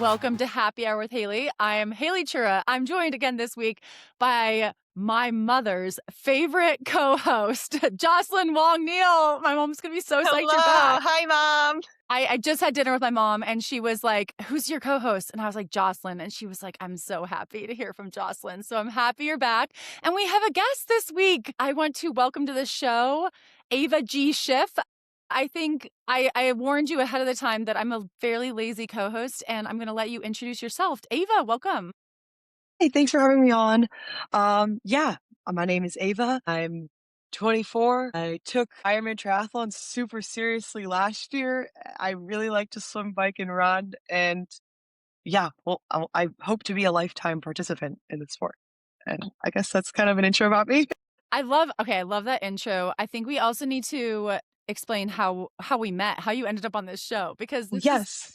Welcome to Happy Hour with Haley. I am Haley Chura. I'm joined again this week by my mother's favorite co-host, Jocelyn Wong Neal. My mom's going to be so psyched you're back. Hi, Mom. I just had dinner with my mom and she was like, who's your co-host? And I was like, Jocelyn. And she was like, I'm so happy to hear from Jocelyn. So I'm happy you're back. And we have a guest this week. I want to welcome to the show, Ava Jih-Schiff. I think I warned you ahead of the time that I'm a fairly lazy co-host, and I'm going to let you introduce yourself. Ava, welcome. Hey, thanks for having me on. My name is Ava. I'm 24. I took Ironman triathlon super seriously last year. I really like to swim, bike, and run. And I hope to be a lifetime participant in the sport. And I guess that's kind of an intro about me. I love that intro. I think we also need to explain how we met, how you ended up on this show, because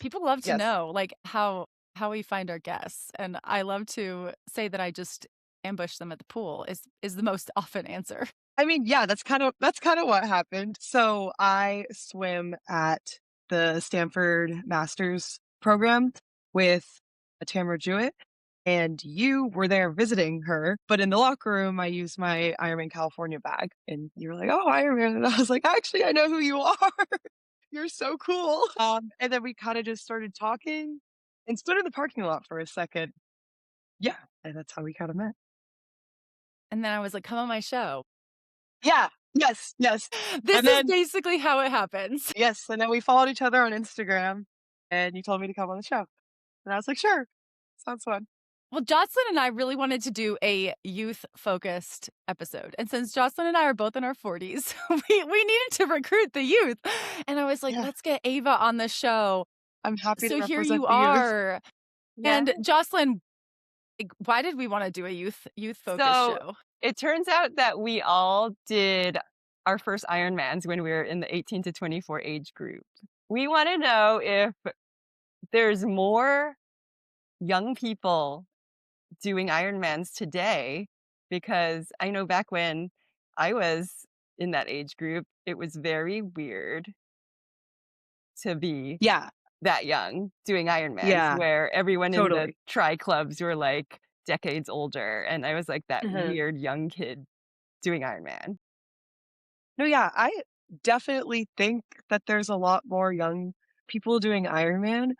people love to know like how we find our guests. And I love to say that I just ambush them at the pool is the most often answer. I mean, yeah, that's kind of what happened. So I swim at the Stanford Masters program with Tamara Jewett, and you were there visiting her. But in the locker room, I used my Ironman California bag, and you were like, "Oh, Ironman," and I was like, "Actually, I know who you are. You're so cool." And then we kind of just started talking and stood in the parking lot for a second. Yeah, and that's how we kind of met. And then I was like, come on my show. Yeah. Yes. This is basically how it happens. Yes. And then we followed each other on Instagram and you told me to come on the show. And I was like, sure. Sounds fun. Well, Jocelyn and I really wanted to do a youth-focused episode. And since Jocelyn and I are both in our 40s, we needed to recruit the youth. And I was like, let's get Ava on the show. I'm happy to represent here you the are. Youth. And Jocelyn, why did we want to do a youth-focused show? It turns out that we all did our first Ironmans when we were in the 18 to 24 age group. We want to know if there's more young people doing Ironmans today, because I know back when I was in that age group, it was very weird to be that young doing Ironmans, where everyone in the tri clubs were like decades older, and I was like that weird young kid doing Ironman. No, yeah, I definitely think that there's a lot more young people doing Ironman.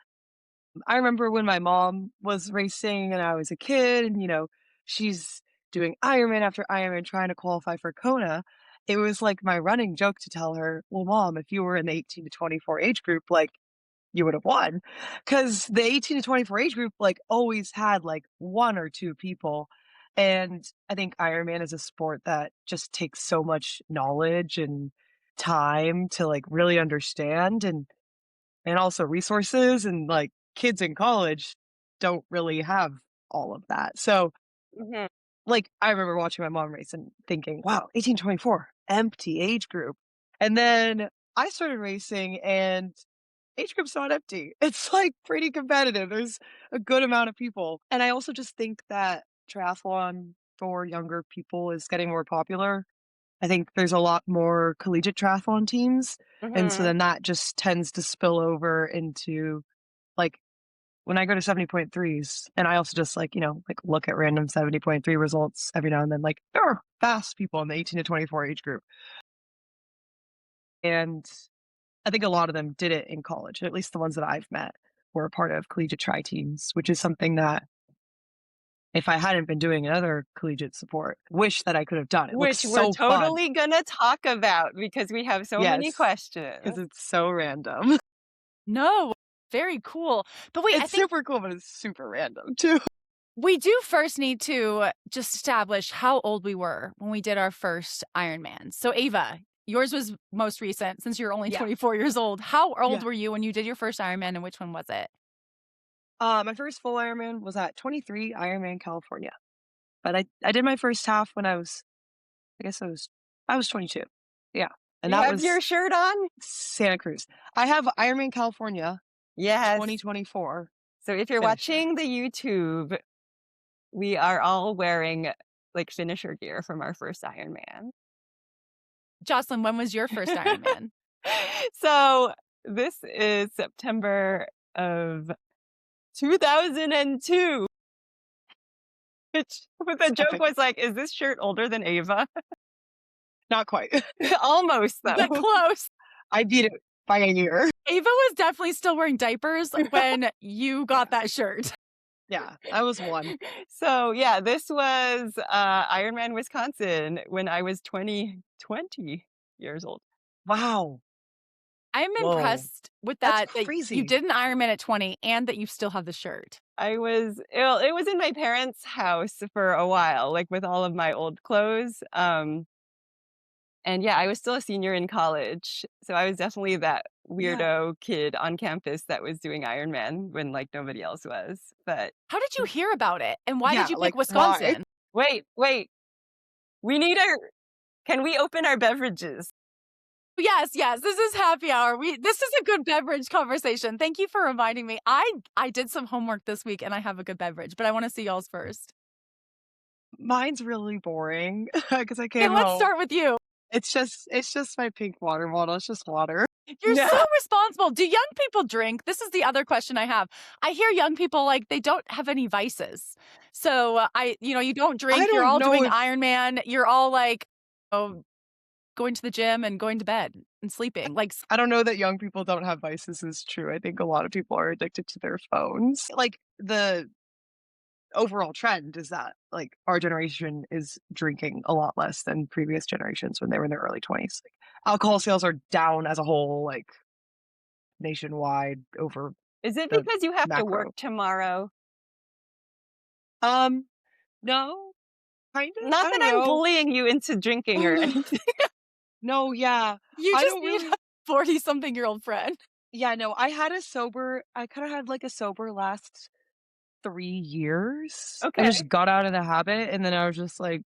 I remember when my mom was racing and I was a kid, and she's doing Ironman after Ironman trying to qualify for Kona. It was like my running joke to tell her, well, Mom, if you were in the 18 to 24 age group, like, you would have won. Because the 18 to 24 age group, like, always had like one or two people. And I think Ironman is a sport that just takes so much knowledge and time to like really understand, and also resources, and like kids in college don't really have all of that. So like I remember watching my mom race and thinking, wow, 18-24, empty age group. And then I started racing and age group's not empty. It's like pretty competitive. There's a good amount of people. And I also just think that triathlon for younger people is getting more popular. I think there's a lot more collegiate triathlon teams. And so then that just tends to spill over into like when I go to 70.3s, and I also just like look at random 70.3 results every now and then, like there are fast people in the 18 to 24 age group. And I think a lot of them did it in college, at least the ones that I've met were a part of collegiate tri teams, which is something that if I hadn't been doing another collegiate support, wish that I could have done. It which we're totally gonna talk about because we have so many questions. Because it's so random. No, very cool. But wait, it's super cool, but it's super random too. We do first need to just establish how old we were when we did our first Ironman. So Ava, yours was most recent since you're only 24 years old. How old were you when you did your first Ironman, and which one was it? My first full Ironman was at 23 Ironman California. But I did my first half when I was 22. Yeah. And that was your shirt on? Santa Cruz. I have Ironman California. Yes. 2024. So if you're watching the YouTube, we are all wearing like finisher gear from our first Ironman. Jocelyn, when was your first Ironman? So this is September of 2002. But the It's joke epic. was like, is this shirt older than Ava? Not quite. Almost, But though. close. I beat it by a year. Ava was definitely still wearing diapers when you got that shirt. Yeah, I was one. So, yeah, this was Ironman, Wisconsin when I was 20 years old. Wow. I'm Whoa. impressed with That's that you crazy. did an Ironman at 20 and that you still have the shirt. It was in my parents' house for a while, like with all of my old clothes. And yeah, I was still a senior in college. So I was definitely that Yeah. weirdo kid on campus that was doing Ironman when like nobody else was. But How did you hear about it? And why Yeah, did you pick like, why? Wisconsin? wait, can we open our beverages? Yes, this is happy hour. This is a good beverage conversation. Thank you for reminding me. I did some homework this week and I have a good beverage, but I want to see y'all's first. Mine's really boring because I Okay, came let's home. start with you. It's just my pink water bottle. It's just water. You're No. so responsible. Do young people drink? This is the other question I have. I hear young people like they don't have any vices. So you don't drink. You're don't all know doing if- Ironman. You're all like, going to the gym and going to bed and sleeping. Like, I don't know that young people don't have vices is true. I think a lot of people are addicted to their phones. Like the overall trend is that like our generation is drinking a lot less than previous generations when they were in their early 20s. Like, alcohol sales are down as a whole, like nationwide over. Is it the because you have to macro. work tomorrow? No, kind of. Not I that don't I'm know. bullying you into drinking or anything. No, yeah. you I just don't need really- a 40-something-year-old friend. Yeah, no, I kind of had like a sober last 3 years. I Okay. just got out of the habit and then I was just like,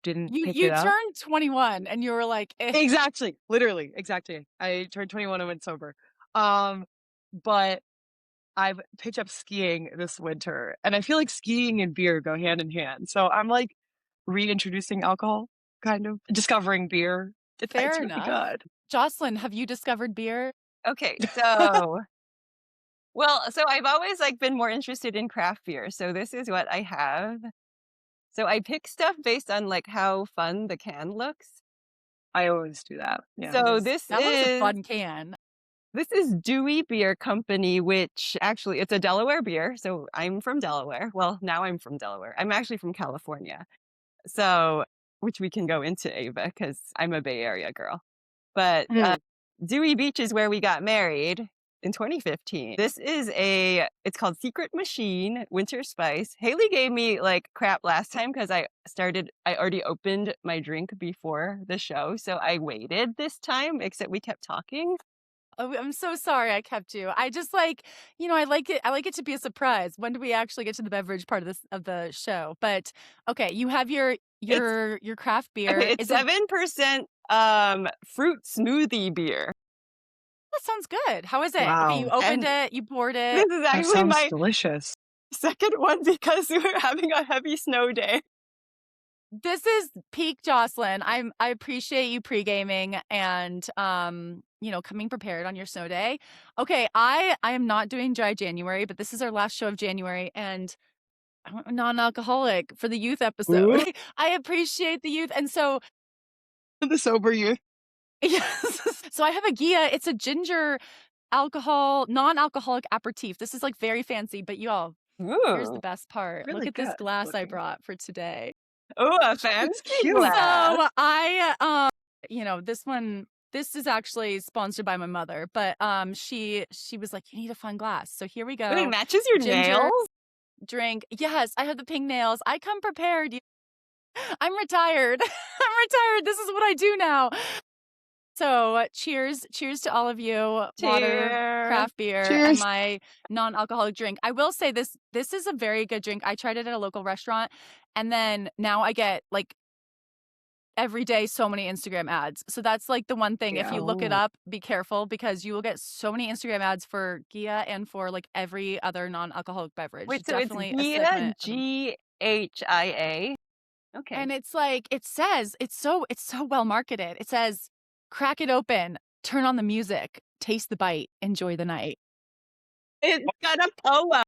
didn't pick You it up. turned 21 and you were like, Exactly. Literally. Exactly. I turned 21 and went sober. But I've picked up skiing this winter and I feel like skiing and beer go hand in hand. So I'm like reintroducing alcohol, kind of discovering beer. Fair It's really enough. good. Jocelyn, have you discovered beer? Okay, so so I've always like been more interested in craft beer. So this is what I have. So I pick stuff based on like how fun the can looks. I always do that. Yeah. So That was a fun can. This is Dewey Beer Company, which actually it's a Delaware beer. So I'm from Delaware. Well, now I'm from Delaware. I'm actually from California. So, which we can go into, Ava, because I'm a Bay Area girl. But Dewey Beach is where we got married in 2015. It's called Secret Machine Winter Spice. Haley gave me like crap last time because I already opened my drink before the show. So I waited this time, except we kept talking. Oh, I'm so sorry I kept you. I just like, I like it to be a surprise. When do we actually get to the beverage part of the show? But okay, you have your craft beer. Okay, it's 7% fruit smoothie beer. That sounds good. How is it? Wow. Okay, you opened it, you poured it. This is That actually sounds my delicious. second one because we're having a heavy snow day. This is peak Jocelyn. I appreciate you pre-gaming and coming prepared on your snow day. Okay, I am not doing dry January, but this is our last show of January and I'm non-alcoholic for the youth episode. Ooh. I appreciate the youth. And so The sober youth. yes. So I have a Gia. It's a ginger non-alcoholic aperitif. This is like very fancy, but y'all, here's the best part. Really Look at this good glass I looking. brought for today. Oh, a fancy cute. glass. So I this is actually sponsored by my mother, but she was like, you need a fun glass. So here we go. It matches your Ginger nails. Drink. Yes, I have the pink nails. I come prepared. I'm retired. I'm retired. This is what I do now. So cheers to all of you. Water, craft beer, Cheers. and my non-alcoholic drink. I will say this is a very good drink. I tried it at a local restaurant and then now I get like every day so many Instagram ads. So that's like the one thing. If you look it Yeah. up, be careful because you will get so many Instagram ads for Gia and for like every other non-alcoholic beverage. Wait, so it's Definitely a Gia, segment. Ghia. Okay. And it's like it says it's so well marketed. It says crack it open, turn on the music, taste the bite, enjoy the night. It's got a poem.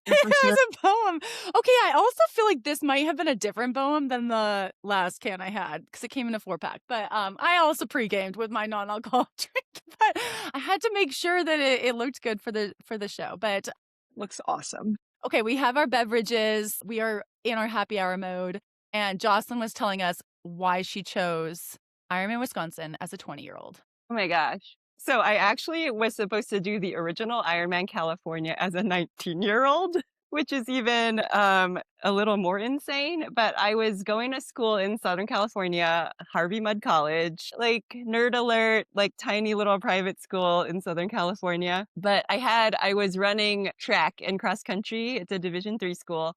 Your first It year? was a poem. Okay, I also feel like this might have been a different poem than the last can I had because it came in a 4-pack. But I also pre-gamed with my non-alcoholic drink. But I had to make sure that it looked good for the show. But Looks awesome. okay, we have our beverages. We are in our happy hour mode. And Jocelyn was telling us why she chose Ironman Wisconsin as a 20-year-old. Oh my gosh. So I actually was supposed to do the original Ironman California as a 19-year-old, which is even a little more insane. But I was going to school in Southern California, Harvey Mudd College, like nerd alert, like tiny little private school in Southern California. But I was running track and cross country. It's a Division III school.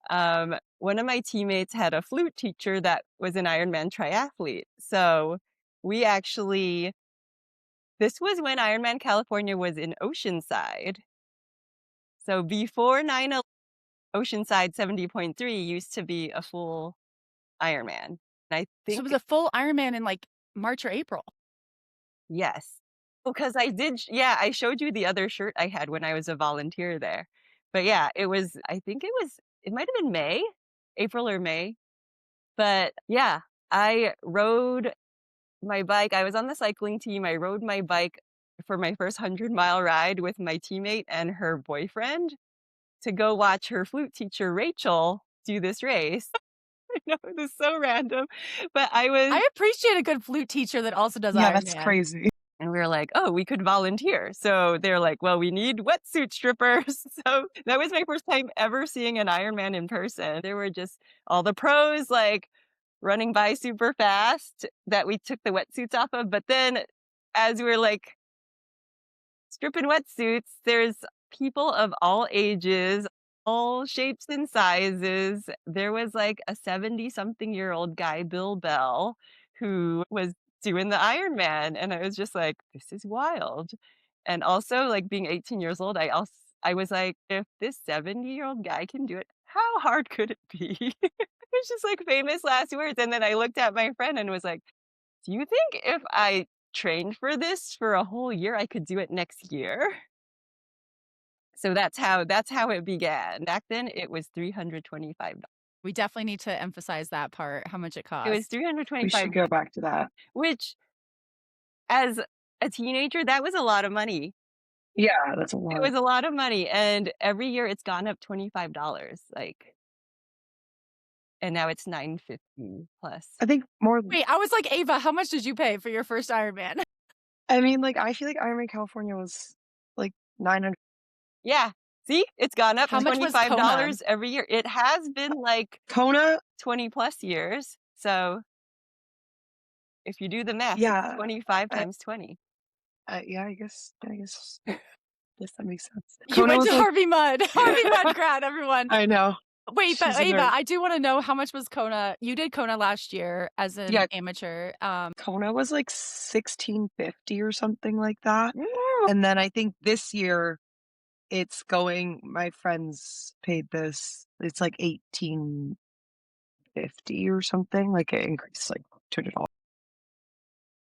One of my teammates had a flute teacher that was an Ironman triathlete. So we actually this was when Ironman California was in Oceanside. So before 9/11, Oceanside 70.3 used to be a full Ironman. And I So it think, was a full Ironman in like March or April. yes. Because I showed you the other shirt I had when I was a volunteer there. But yeah, it might have been May, April or May. But yeah, I rode my bike. I was on the cycling team. I rode my bike for my first 100-mile ride with my teammate and her boyfriend to go watch her flute teacher, Rachel, do this race. I know it was so random, but I appreciate a good flute teacher that also does Yeah, that's Ironman. crazy. and we were like, oh, we could volunteer. So they're like, well, we need wetsuit strippers. So that was my first time ever seeing an Ironman in person. There were just all the pros like running by super fast that we took the wetsuits off of. But then as we were like stripping wetsuits, there's people of all ages, all shapes and sizes. There was like a 70-something-year-old guy, Bill Bell, who was doing the Ironman. And I was just like, this is wild. And also, like being 18 years old, I was like, if this 70-year-old guy can do it, how hard could it be? It's just like famous last words. And then I looked at my friend and was like, do you think if I trained for this for a whole year, I could do it next year? So that's how it began. Back then, it was $325. We definitely need to emphasize that part, how much it It was costs. We 325, should go back to that. which as a teenager, that was a lot of money. Yeah, that's a It lot. was a lot of money, and every year it's gone up $25, like, and now it's $950 plus. I think more. Wait, I was like, Ava, how much did you pay for your first Ironman? I mean, like, I feel like Ironman California was like 900. Yeah, see, it's gone up How much was $25 Kona? every year. It has been like Kona, 20 plus years. So if you do the math, yeah, it's 25 I, times 20. yeah, I guess that makes sense. You Kona went was to like, Harvey Mudd. Harvey Mudd grad, everyone. I know. Wait, but She's a Ava, nerd. I do want to know how much was Kona? You did Kona last year as an Yeah, amateur. Kona was like 1650 or something like that. Yeah. And then I think this year it's going, my friends paid this, it's like 1850 or something, like it increased like $200.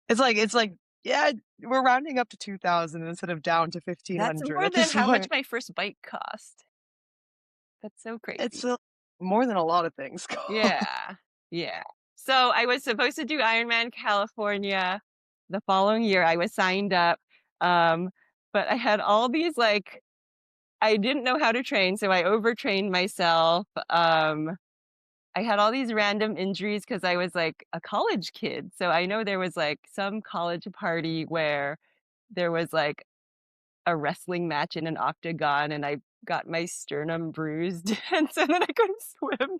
It's like, yeah, we're rounding up to 2000 instead of down to That's 1500 more at than this how much point. my first bike cost. That's so It's crazy. more than a lot of things cost. Yeah. Yeah. So I was supposed to do Ironman California the following year. I was signed up. But I had all these like I didn't know how to train, so I overtrained myself. I had all these random injuries because I was like a college kid. So I know there was like some college party where there was like a wrestling match in an octagon and I got my sternum bruised and so then I couldn't swim.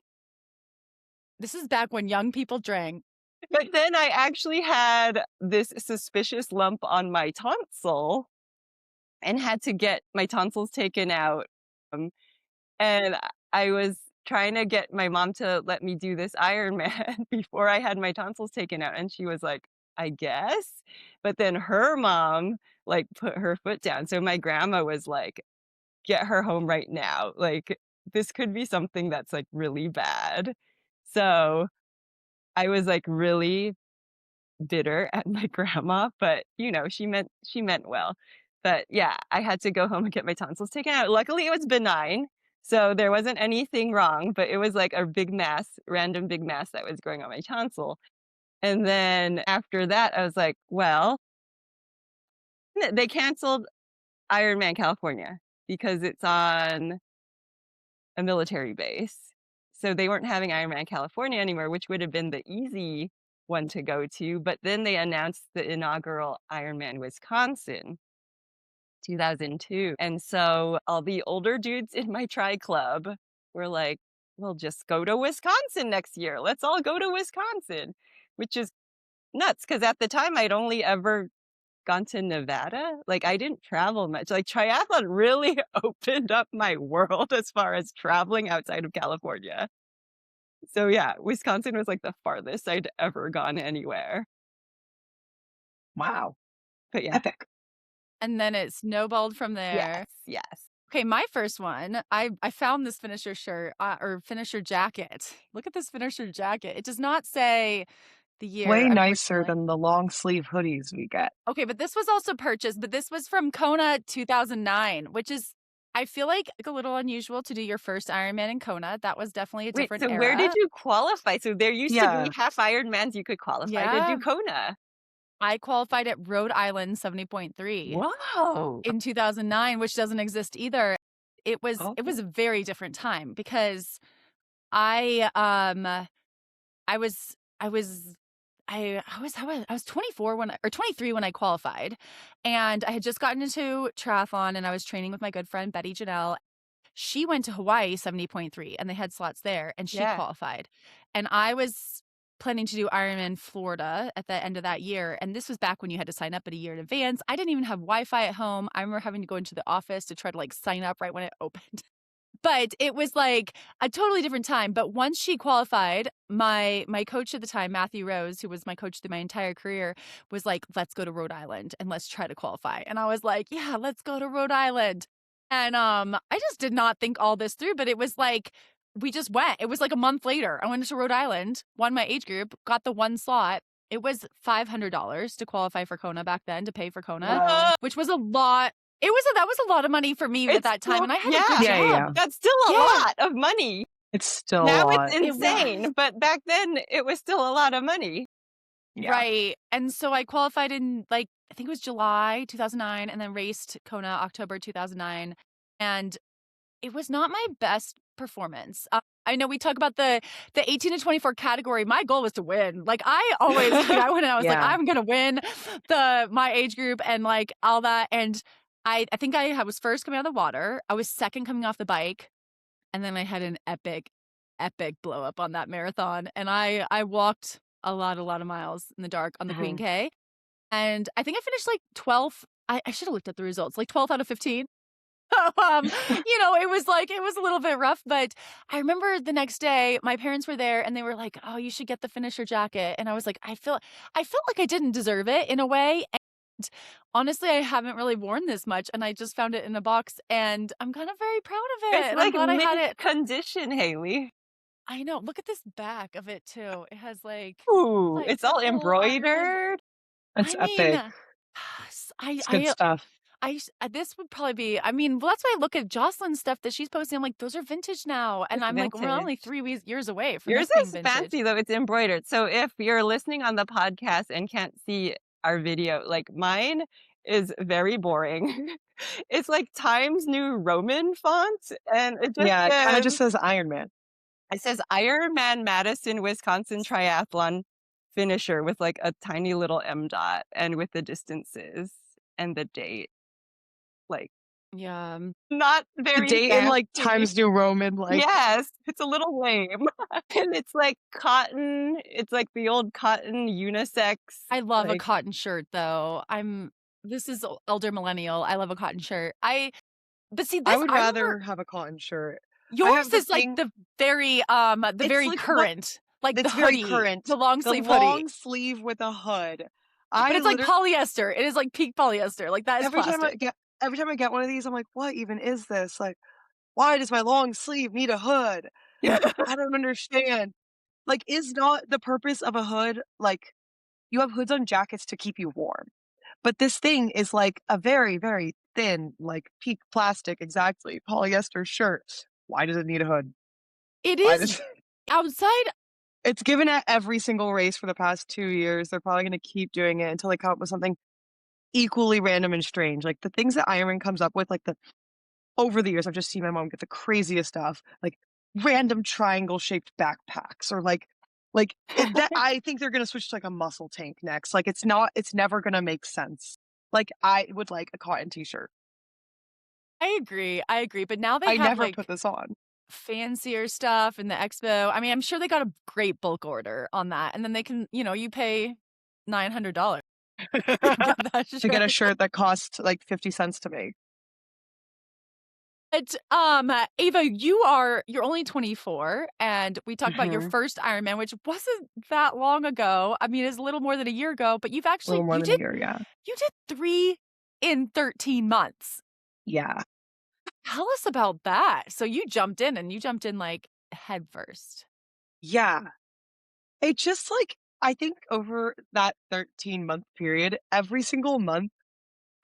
This is back when young people drank. But then I actually had this suspicious lump on my tonsil and had to get my tonsils taken out. And I was trying to get my mom to let me do this Ironman before I had my tonsils taken out. And she was like, I guess. But then her mom like put her foot down. So my grandma was like, get her home right now. Like this could be something that's like really bad. So I was like really bitter at my grandma, but you know, she meant well. But yeah, I had to go home and get my tonsils taken out. Luckily it was benign. So there wasn't anything wrong, but it was like a big mass, random big mass that was growing on my tonsil. And then after that, I was like, well, they canceled Ironman California because it's on a military base. So they weren't having Ironman California anymore, which would have been the easy one to go to. But then they announced the inaugural Ironman Wisconsin 2002. And so all the older dudes in my tri club were like, "We'll just go to Wisconsin next year. Let's all go to Wisconsin," which is nuts because at the time I'd only ever gone to Nevada. Like I didn't travel much. Like triathlon really opened up my world as far as traveling outside of California. So yeah, Wisconsin was like the farthest I'd ever gone anywhere. Wow. But yeah. Epic. And then it snowballed from there. Yes. Okay, my first one, I found this finisher shirt or finisher jacket. Look at this finisher jacket. It does not say the year, Way nicer unfortunately. than the long sleeve hoodies we get. Okay, but this was also purchased, but this was from Kona 2009, which is, I feel like a little unusual to do your first Ironman in Kona. That was definitely a Wait, different so era. where did you qualify? So there used to Yeah. be half Ironmans you could qualify to Yeah. do Kona. I qualified at Rhode Island 70.3 Whoa. in 2009, which doesn't exist either. It was Oh. a very different time because I was I was 24 or 23 when I qualified, and I had just gotten into triathlon and I was training with my good friend Betty Janelle. She went to Hawaii 70.3 and they had slots there and she Yeah. qualified. And I was planning to do Ironman Florida at the end of that year. And this was back when you had to sign up at a year in advance. I didn't even have Wi-Fi at home. I remember having to go into the office to try to like sign up right when it opened. But it was like a totally different time. But once she qualified, my coach at the time, Matthew Rose, who was my coach through my entire career, was like, let's go to Rhode Island and let's try to qualify. And I was like, yeah, let's go to Rhode Island. And I just did not think all this through, but it was like we just went. It was like a month later. I went to Rhode Island, won my age group, got the one slot. It was $500 to qualify for Kona back then, to pay for Kona, Wow. which was a lot. That was a lot of money for me at that time, and I had a good job. Yeah. That's still a lot of money. It's still Now a lot. it's insane, but back then it was still a lot of money. Yeah. Right. And so I qualified in like, I think it was July 2009 and then raced Kona October 2009. And it was not my best performance. I know we talk about the 18 to 24 category. My goal was to win. Like I always, I went and I was like, Yeah. I'm going to win my age group and like all that. And I think I was first coming out of the water. I was second coming off the bike. And then I had an epic blow up on that marathon. And I walked a lot of miles in the dark on the Queen K. And I think I finished like 12th. I should have looked at the results, like 12th out of 15. It was a little bit rough, but I remember the next day my parents were there and they were like, "Oh, you should get the finisher jacket." And I was like, I felt like I didn't deserve it in a way. And honestly, I haven't really worn this much, and I just found it in a box, and I'm kind of very proud of it. It's and like I'm glad I had it. condition, Haley. I know. Look at this back of it too. It has like, Ooh, like it's all the whole embroidered. It's I mean, epic. It's good I stuff. this would probably be, well, that's why I look at Jocelyn's stuff that she's posting. I'm like, those are vintage now. And It's I'm like, we're only vintage. 3 years away from Yours this being is vintage. fancy though. It's embroidered. So if you're listening on the podcast and can't see our video, like mine is very boring. It's like Times New Roman font, and it just Yeah, it kind of says, just says Ironman. it says Ironman Madison, Wisconsin Triathlon finisher with like a tiny little M dot and with the distances and the date. Like Yeah. not The very date in like fancy. Times New Roman, like Yes, it's a little lame. And it's like cotton. It's like the old cotton unisex. I love a like, cotton shirt though. This is elder millennial. I love a cotton shirt. But see, this, I would I rather remember have a cotton shirt. yours the is like thing- the very, It's very like what- current, like the It's very hoodie, current. the long The sleeve hoodie. long sleeve with a hood. But it's like polyester. It is like peak polyester. Like that is plastic. every time I get one of these, I'm like, what even is this? Like, why does my long sleeve need a hood? I don't understand. Like, is not the purpose of a hood, like, you have hoods on jackets to keep you warm. But this thing is like a very, very thin, like peak plastic, exactly, polyester shirt why does it need a hood? It Why is does outside. it's given at every single race for the past 2 years. They're probably gonna keep doing it until they come up with something equally random and strange. Like, the things that Ironman comes up with, like, the over the years, I've just seen my mom get the craziest stuff, like random triangle-shaped backpacks or that I think they're gonna switch to, like, a muscle tank next. Like, it's never gonna make sense. Like, I would like a cotton t-shirt. I agree, but now they I have, never like, put this on. fancier stuff in the expo. I mean, I'm sure they got a great bulk order on that, and then they can, you pay $900 to get that To get a shirt. shirt that costs, like, 50 cents to make. But, Ava, you're only 24, and we talked about your Mhm. first Ironman, which wasn't that long ago. I mean, it's a little more than a year ago, but A little more than a year, yeah. you did 3 in 13 months. Yeah. Tell us about that. So you jumped in, like, head first. Yeah. It just, like I think over that 13-month period, every single month,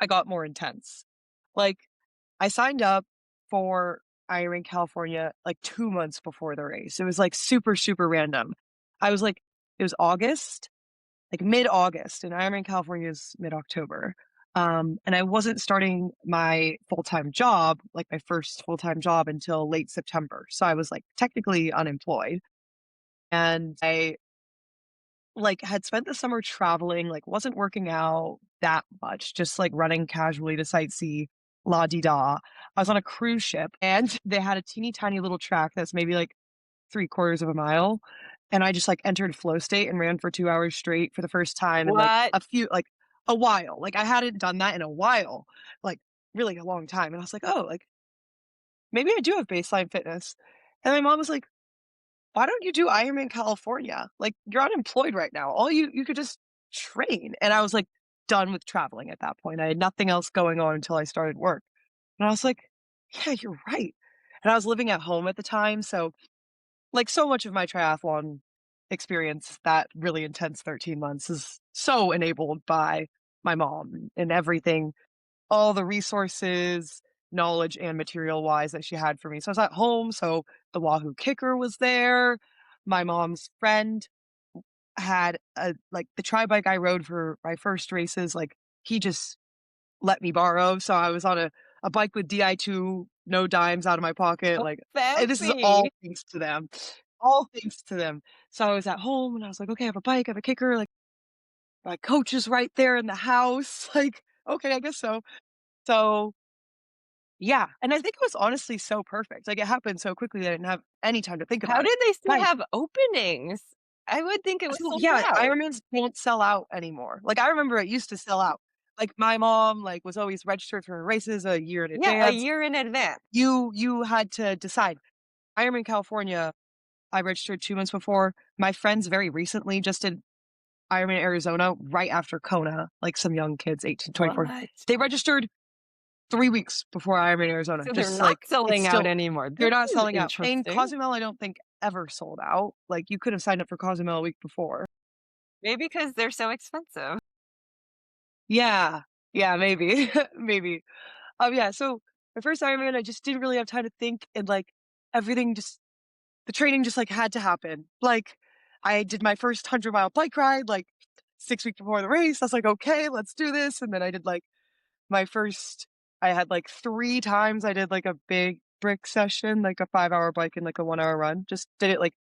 I got more intense. Like, I signed up for Ironman California, like, 2 months before the race. It was, like, super, super random. I was, like it was August, like, mid-August, and Ironman California is mid-October. And I wasn't starting my full-time job, like, my first full-time job until late September. So I was, like, technically unemployed. And I, like, had spent the summer traveling, like, wasn't working out that much, just, like, running casually to sightsee, la-di-da. I was on a cruise ship, and they had a teeny tiny little track that's maybe, like, 3/4 of a mile, and I just, like, entered flow state and ran for 2 hours straight for the first time in, like, What? a while. Like, I hadn't done that in a while, like, really a long time, and I was like, "Oh, like, maybe I do have baseline fitness." And my mom was like, "Why don't you do Ironman California? Like, you're unemployed right now. All you could just train." And I was, like, done with traveling at that point. I had nothing else going on until I started work. And I was like, "Yeah, you're right." And I was living at home at the time, so, like, so much of my triathlon experience, that really intense 13 months is so enabled by my mom and everything, all the resources, knowledge and material wise that she had for me. So I was at home, so the Wahoo kicker was there. My mom's friend had the tri bike I rode for my first races, like, he just let me borrow. So I was on a bike with DI2, no dimes out of my pocket. Oh, Like, this is all fancy. thanks to them. All thanks to them. So I was at home and I was like, okay, I have a bike, I have a kicker, like, my coach is right there in the house. Like, okay, I guess so. So yeah, and I think it was honestly so perfect. Like, it happened so quickly that I didn't have any time to think How about it. did they still Right. have openings? I would think it was So, sold yeah, out. Ironmans don't sell out anymore. Like, I remember it used to sell out. Like, my mom, like, was always registered for her races a year in Yeah, a advance. year in advance. You had to decide. Ironman California, I registered 2 months before. My friends very recently just did Ironman Arizona right after Kona, like, some young kids, 18, 24. What? They registered 3 weeks before Ironman Arizona, So they're just not like, it's selling out still anymore. they're This not is selling out. And interesting. Cozumel, I don't think ever sold out. Like, you could have signed up for Cozumel a week before. Maybe because they're so expensive. Yeah. Yeah, maybe. Maybe. Yeah, so my first Ironman, I just didn't really have time to think, and, like, everything just the training just, like, had to happen. Like, I did my first 100-mile bike ride, like, 6 weeks before the race. I was like, "Okay, let's do this." And then I did, like, my first I had, like, 3 times I did, like, a big brick session, like a 5-hour bike and, like, a 1-hour run. Just did it, like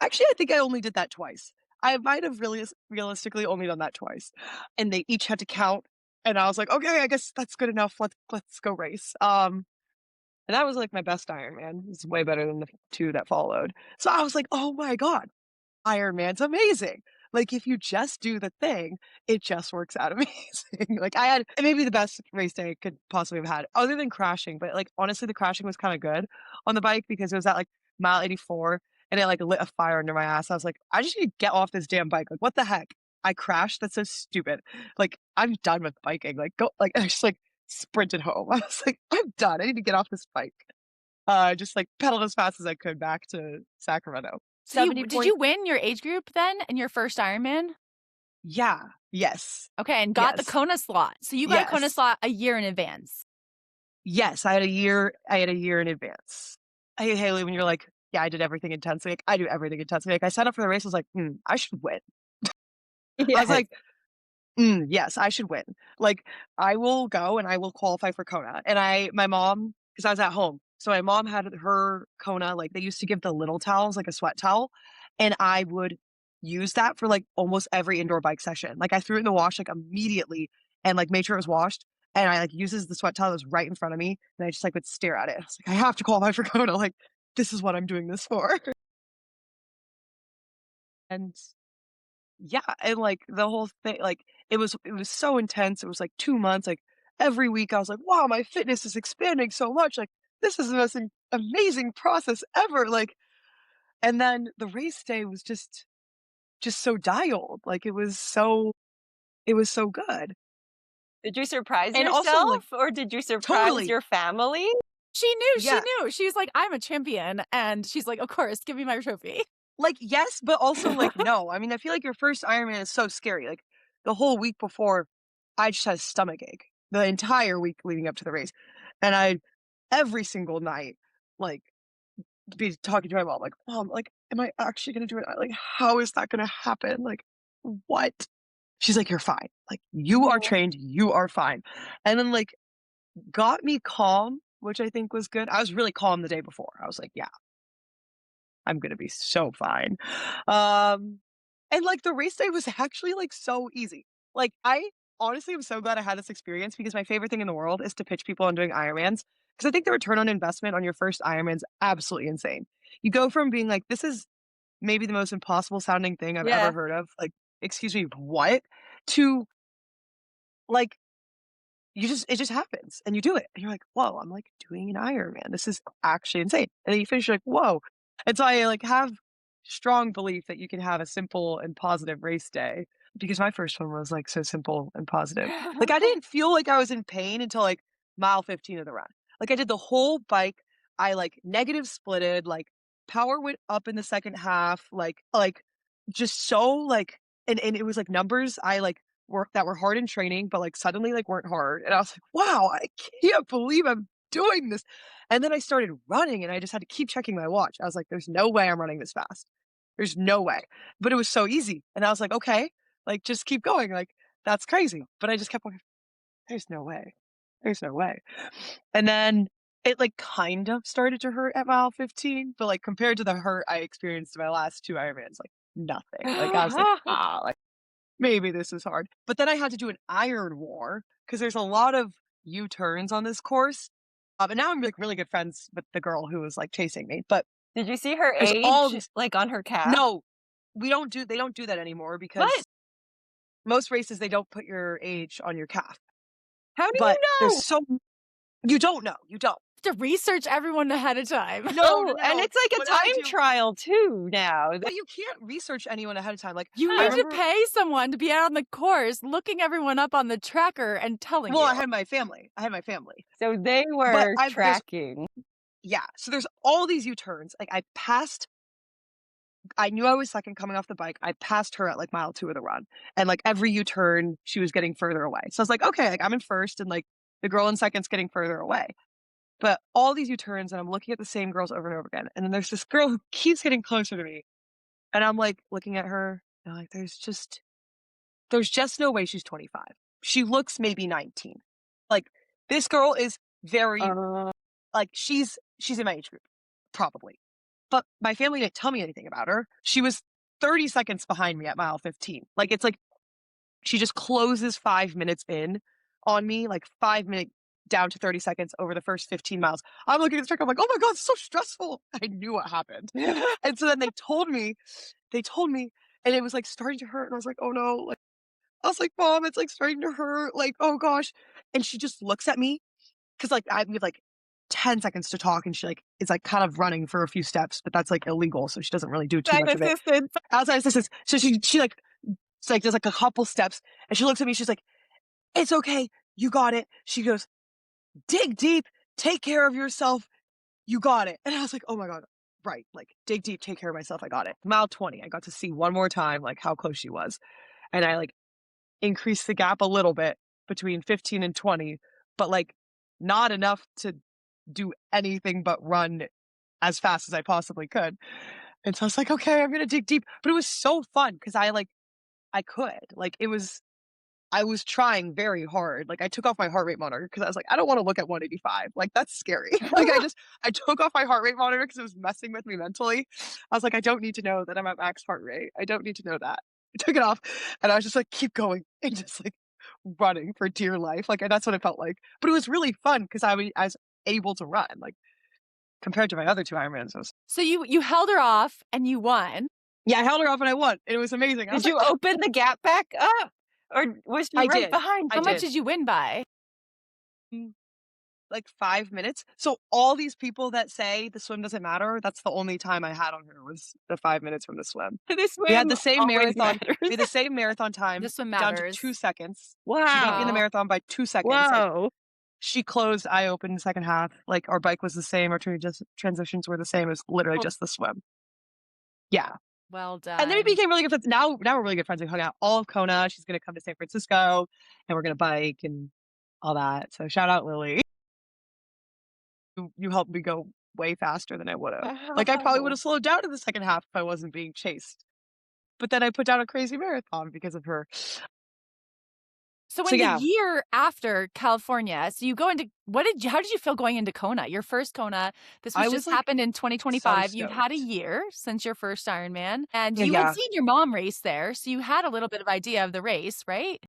actually, I think I only did that twice. I might have really realistically only done that twice, and they each had to count, and I was like, "Okay, I guess that's good enough. Let's go race." And that was, like, my best Ironman. It's way better than the 2 that followed. So I was like, "Oh my god. Iron Man's amazing." Like, if you just do the thing, it just works out amazing. Like, I had maybe the best race day I could possibly have had, other than crashing, but, like, honestly, the crashing was kinda good on the bike because it was at, like, mile 84, and it, like, lit a fire under my ass. I was like, "I just need to get off this damn bike. Like, what the heck? I crashed? That's so stupid. Like, I'm done with biking. Like, go." Like, I just, like, sprinted home. I was like, "I'm done. I need to get off this bike." Just, like, pedaled as fast as I could back to Sacramento. So 70 did point you win your age group then in your first Ironman? Yeah. Yes. Okay, and got the Yes. Kona slot. So you got a Kona Yes. slot a year in advance. Yes, I had a year in advance. Hey, Haley, when you're like, yeah, I did everything intensely. Like, I do everything intensely. Like, I signed up for the race. I was like, I should win. I was Yes. like, yes, I should win. Like, I will go and I will qualify for Kona. And my mom, because I was at home, so my mom had her Kona. Like, they used to give the little towels, like a sweat towel, and I would use that for like almost every indoor bike session. Like, I threw it in the wash like immediately and like made sure it was washed. And I like uses the sweat towel that was right in front of me, and I just like would stare at it. I was like, I have to qualify for Kona. Like, this is what I'm doing this for. And yeah, and, like, the whole thing, like, it was so intense, it was, like, 2 months, like, every week I was like, "Wow, my fitness is expanding so much, like, this is the most amazing process ever," like, and then the race day was just so dialed, like, it was so good, Did you surprise and also, like yourself or did you surprise totally, your family? She knew, she yeah, knew. She's like, "I'm a champion." And she's like, "Of course, give me my trophy." like, yes, but also, like, no, I mean, I feel like your first Ironman is so scary, like, the whole week before, I just had a stomach ache, the entire week leading up to the race, and I every single night, like, be talking to my mom, like, "Mom, like, am I actually gonna do it? Like, how is that gonna happen? Like, what?" She's like, "You're fine. Like, you are Mhm. trained, you are fine." And then, like, got me calm, which I think was good. I was really calm the day before. I was like, "Yeah, I'm gonna be so fine." Um, and, like, the race day was actually, like, so easy. Like, I honestly am so glad I had this experience because my favorite thing in the world is to pitch people on doing Ironmans because I think the return on investment on your first Ironman's absolutely insane. You go from being like, "This is maybe the most impossible sounding thing I've ever Yeah. heard of," like, "Excuse me, what?" to, like, it just happens and you do it and you're like, whoa, I'm like doing an Ironman. This is actually insane. And then you finish, you're like, whoa. And so I like have strong belief that you can have a simple and positive race day because my first one was like so simple and positive. Like I didn't feel like I was in pain until like mile 15 of the run. Like I did the whole bike. I like negative splitted, like power went up in the second half, like just so like and it was like numbers I like work that were hard in training, but, like, suddenly, like, weren't hard, and I was like, "Wow, I can't believe I'm doing this," and then I started running, and I just had to keep checking my watch. I was like, "There's no way I'm running this fast. There's no way," but it was so easy, and I was like, "Okay, like, just keep going, like, that's crazy," but I just kept going, "There's no way. There's no way," and then it, like, kind of started to hurt at mile 15, but, like, compared to the hurt I experienced in my last 2 Ironmans, like, nothing. Like, I was like, "Ah," like maybe this is hard. But then I had to do an iron war because there's a lot of U-turns on this course. And now I'm like really good friends with the girl who was like chasing me. But Did you see her there's all age, these like, on her calf? no, they don't do that anymore What? because most races they don't put your age on your calf. How do you But there's know? so you don't know. You don't. To research everyone ahead of time. No, no, Oh, no, and no. it's like a What I time do trial too now. but you can't research anyone ahead of time. Like You I need to remember pay someone to be out on the course, looking everyone up on the tracker and telling well, you. I had my family. I had my family. So they But were I've there's tracking. yeah, so there's all these U-turns. Like I knew I was second coming off the bike. I passed her at like mile 2 of the run. And like every U-turn, she was getting further away. So I was like, okay, like I'm in first and like the girl in second's getting further away. But all these U-turns and I'm looking at the same girls over and over again. And then there's this girl who keeps getting closer to me. And I'm like looking at her and I'm like, there's just no way she's 25. She looks maybe 19. Like this girl is very Uh, like she's in my age group, probably. But my family didn't tell me anything about her. She was 30 seconds behind me at mile 15. Like, it's like she just closes 5 minutes in on me, like 5 minute down to 30 seconds over the first 15 miles. I'm looking at the track. I'm like, oh my God, it's so stressful. I knew what happened. And so then they told me, and it was like starting to hurt. And I was like, oh no. Like, I was like, Mom, it's like starting to hurt. Like, oh gosh. And she just looks at me because like we have like 10 seconds to talk and she like is like kind of running for a few steps, but that's like illegal, so she doesn't really do too Time much of it. assistance. Outside assistance. So she like it's like does like a couple steps and she looks at me, she's like, it's okay, you got it. She goes, dig deep, take care of yourself, you got it. And I was like, oh my God, right. Like dig deep, take care of myself, I got it. Mile 20, I got to see one more time like how close she was. And I like increased the gap a little bit between 15 and 20, but like not enough to do anything but run as fast as I possibly could. And so I was like, okay, I'm gonna dig deep. But it was so fun because I could. Like I was trying very hard. Like I took off my heart rate monitor because I was like, I don't want to look at 185. Like that's scary. Like I took off my heart rate monitor because it was messing with me mentally. I was like, I don't need to know that I'm at max heart rate. I don't need to know that. I took it off and I was just like, keep going and just like running for dear life. Like and that's what it felt like. But it was really fun because I was able to run. Like compared to my other two Ironmans, So you held her off and you won. yeah, I held her off and I won. And it was amazing. Did you open the gap back up? Or was she I right did. behind? How much did you win by? Like 5 minutes. So all these people that say the swim doesn't matter, that's the only time I had on her was the 5 minutes from the swim. This We had the swim same always marathon. matters. We had the same marathon time The swim down to matters. 2 seconds. Wow. She beat me in the marathon by 2 seconds. Like, Whoa. she closed, I opened the second half. Like our bike was the same, our transitions were the same. It was literally just the swim. Yeah. Well done. And then we became really good friends. Now we're really good friends. We hung out all of Kona. She's gonna come to San Francisco and we're gonna bike and all that. So shout out Lily. You helped me go way faster than I would have. Like I probably would have slowed down in the second half if I wasn't being chased. But then I put down a crazy marathon because of her. So in So, yeah. the year after California, so you go into how did you feel going into Kona? Your first Kona. This I was was, just like, happened in 2025. so You'd had a stoked. year since your first Ironman, and Yeah, you yeah. had seen your mom race there, so you had a little bit of idea of the race, right?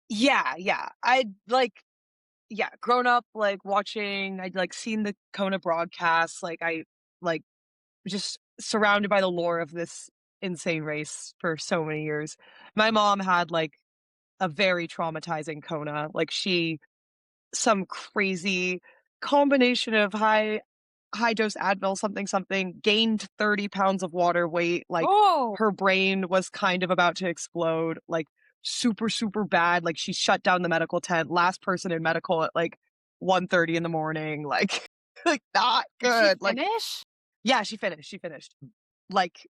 Yeah, yeah. Grown up like watching, I'd like seen the Kona broadcasts, like I like just surrounded by the lore of this insane race for so many years. My mom had like a very traumatizing Kona. Like some crazy combination of high dose Advil, something, gained 30 pounds of water weight. Like Oh. her brain was kind of about to explode, like super, super bad. Like she shut down the medical tent, last person in medical at like 1:30 in the morning. Like, like not Did good. she finish? Yeah, she finished. Like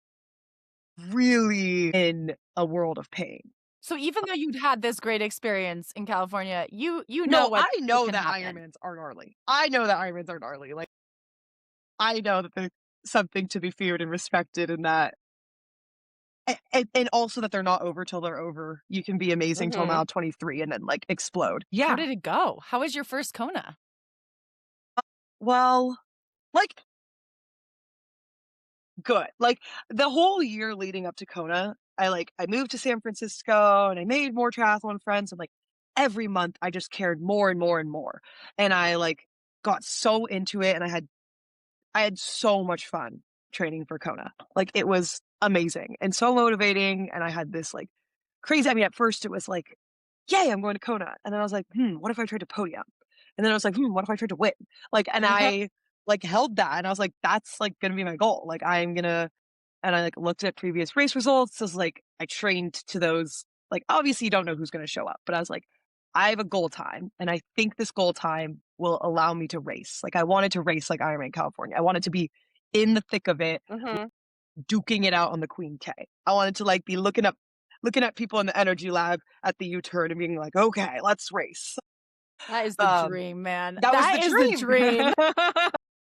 really in a world of pain. So even though you'd had this great experience in California, you know No, what I know can that happen. Ironmans are gnarly. I know that Ironmans are gnarly. Like I know that there's something to be feared and respected in that. And also that they're not over till they're over. You can be amazing till mile 23 and then like explode. How Yeah. did it go? How was your first Kona? Well, like good. Like the whole year leading up to Kona, I moved to San Francisco and I made more triathlon friends and like every month I just cared more and more and more. And I like got so into it and I had so much fun training for Kona. Like it was amazing and so motivating. And I had this like crazy. I mean, at first it was like, yay, I'm going to Kona. And then I was like, what if I tried to podium? And then I was like, what if I tried to win? Like, and I like held that and I was like, that's like gonna be my goal. Like I'm gonna, and I like looked at previous race results. I was like, I trained to those. Like, obviously you don't know who's gonna show up, but I was like, I have a goal time and I think this goal time will allow me to race. Like I wanted to race like Ironman California. I wanted to be in the thick of it, duking it out on the Queen K. I wanted to like be looking at people in the energy lab at the U-turn and being like, okay, let's race. That is the dream, man. That was That is the the dream.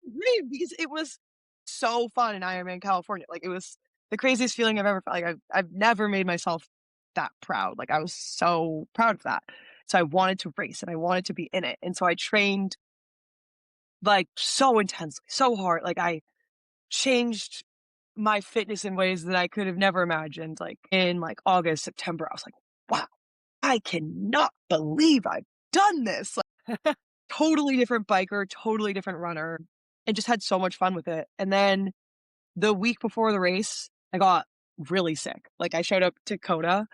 dream because it was so fun in Ironman California. Like it was the craziest feeling I've ever felt. Like I've never made myself that proud. Like I was so proud of that. So I wanted to race and I wanted to be in it. And so I trained like so intensely, so hard. Like I changed my fitness in ways that I could have never imagined. Like in like August, September, I was like, wow, I cannot believe I've done this. Like, totally different biker, totally different runner, and just had so much fun with it. And then the week before the race, I got really sick. Like I showed up to Kona,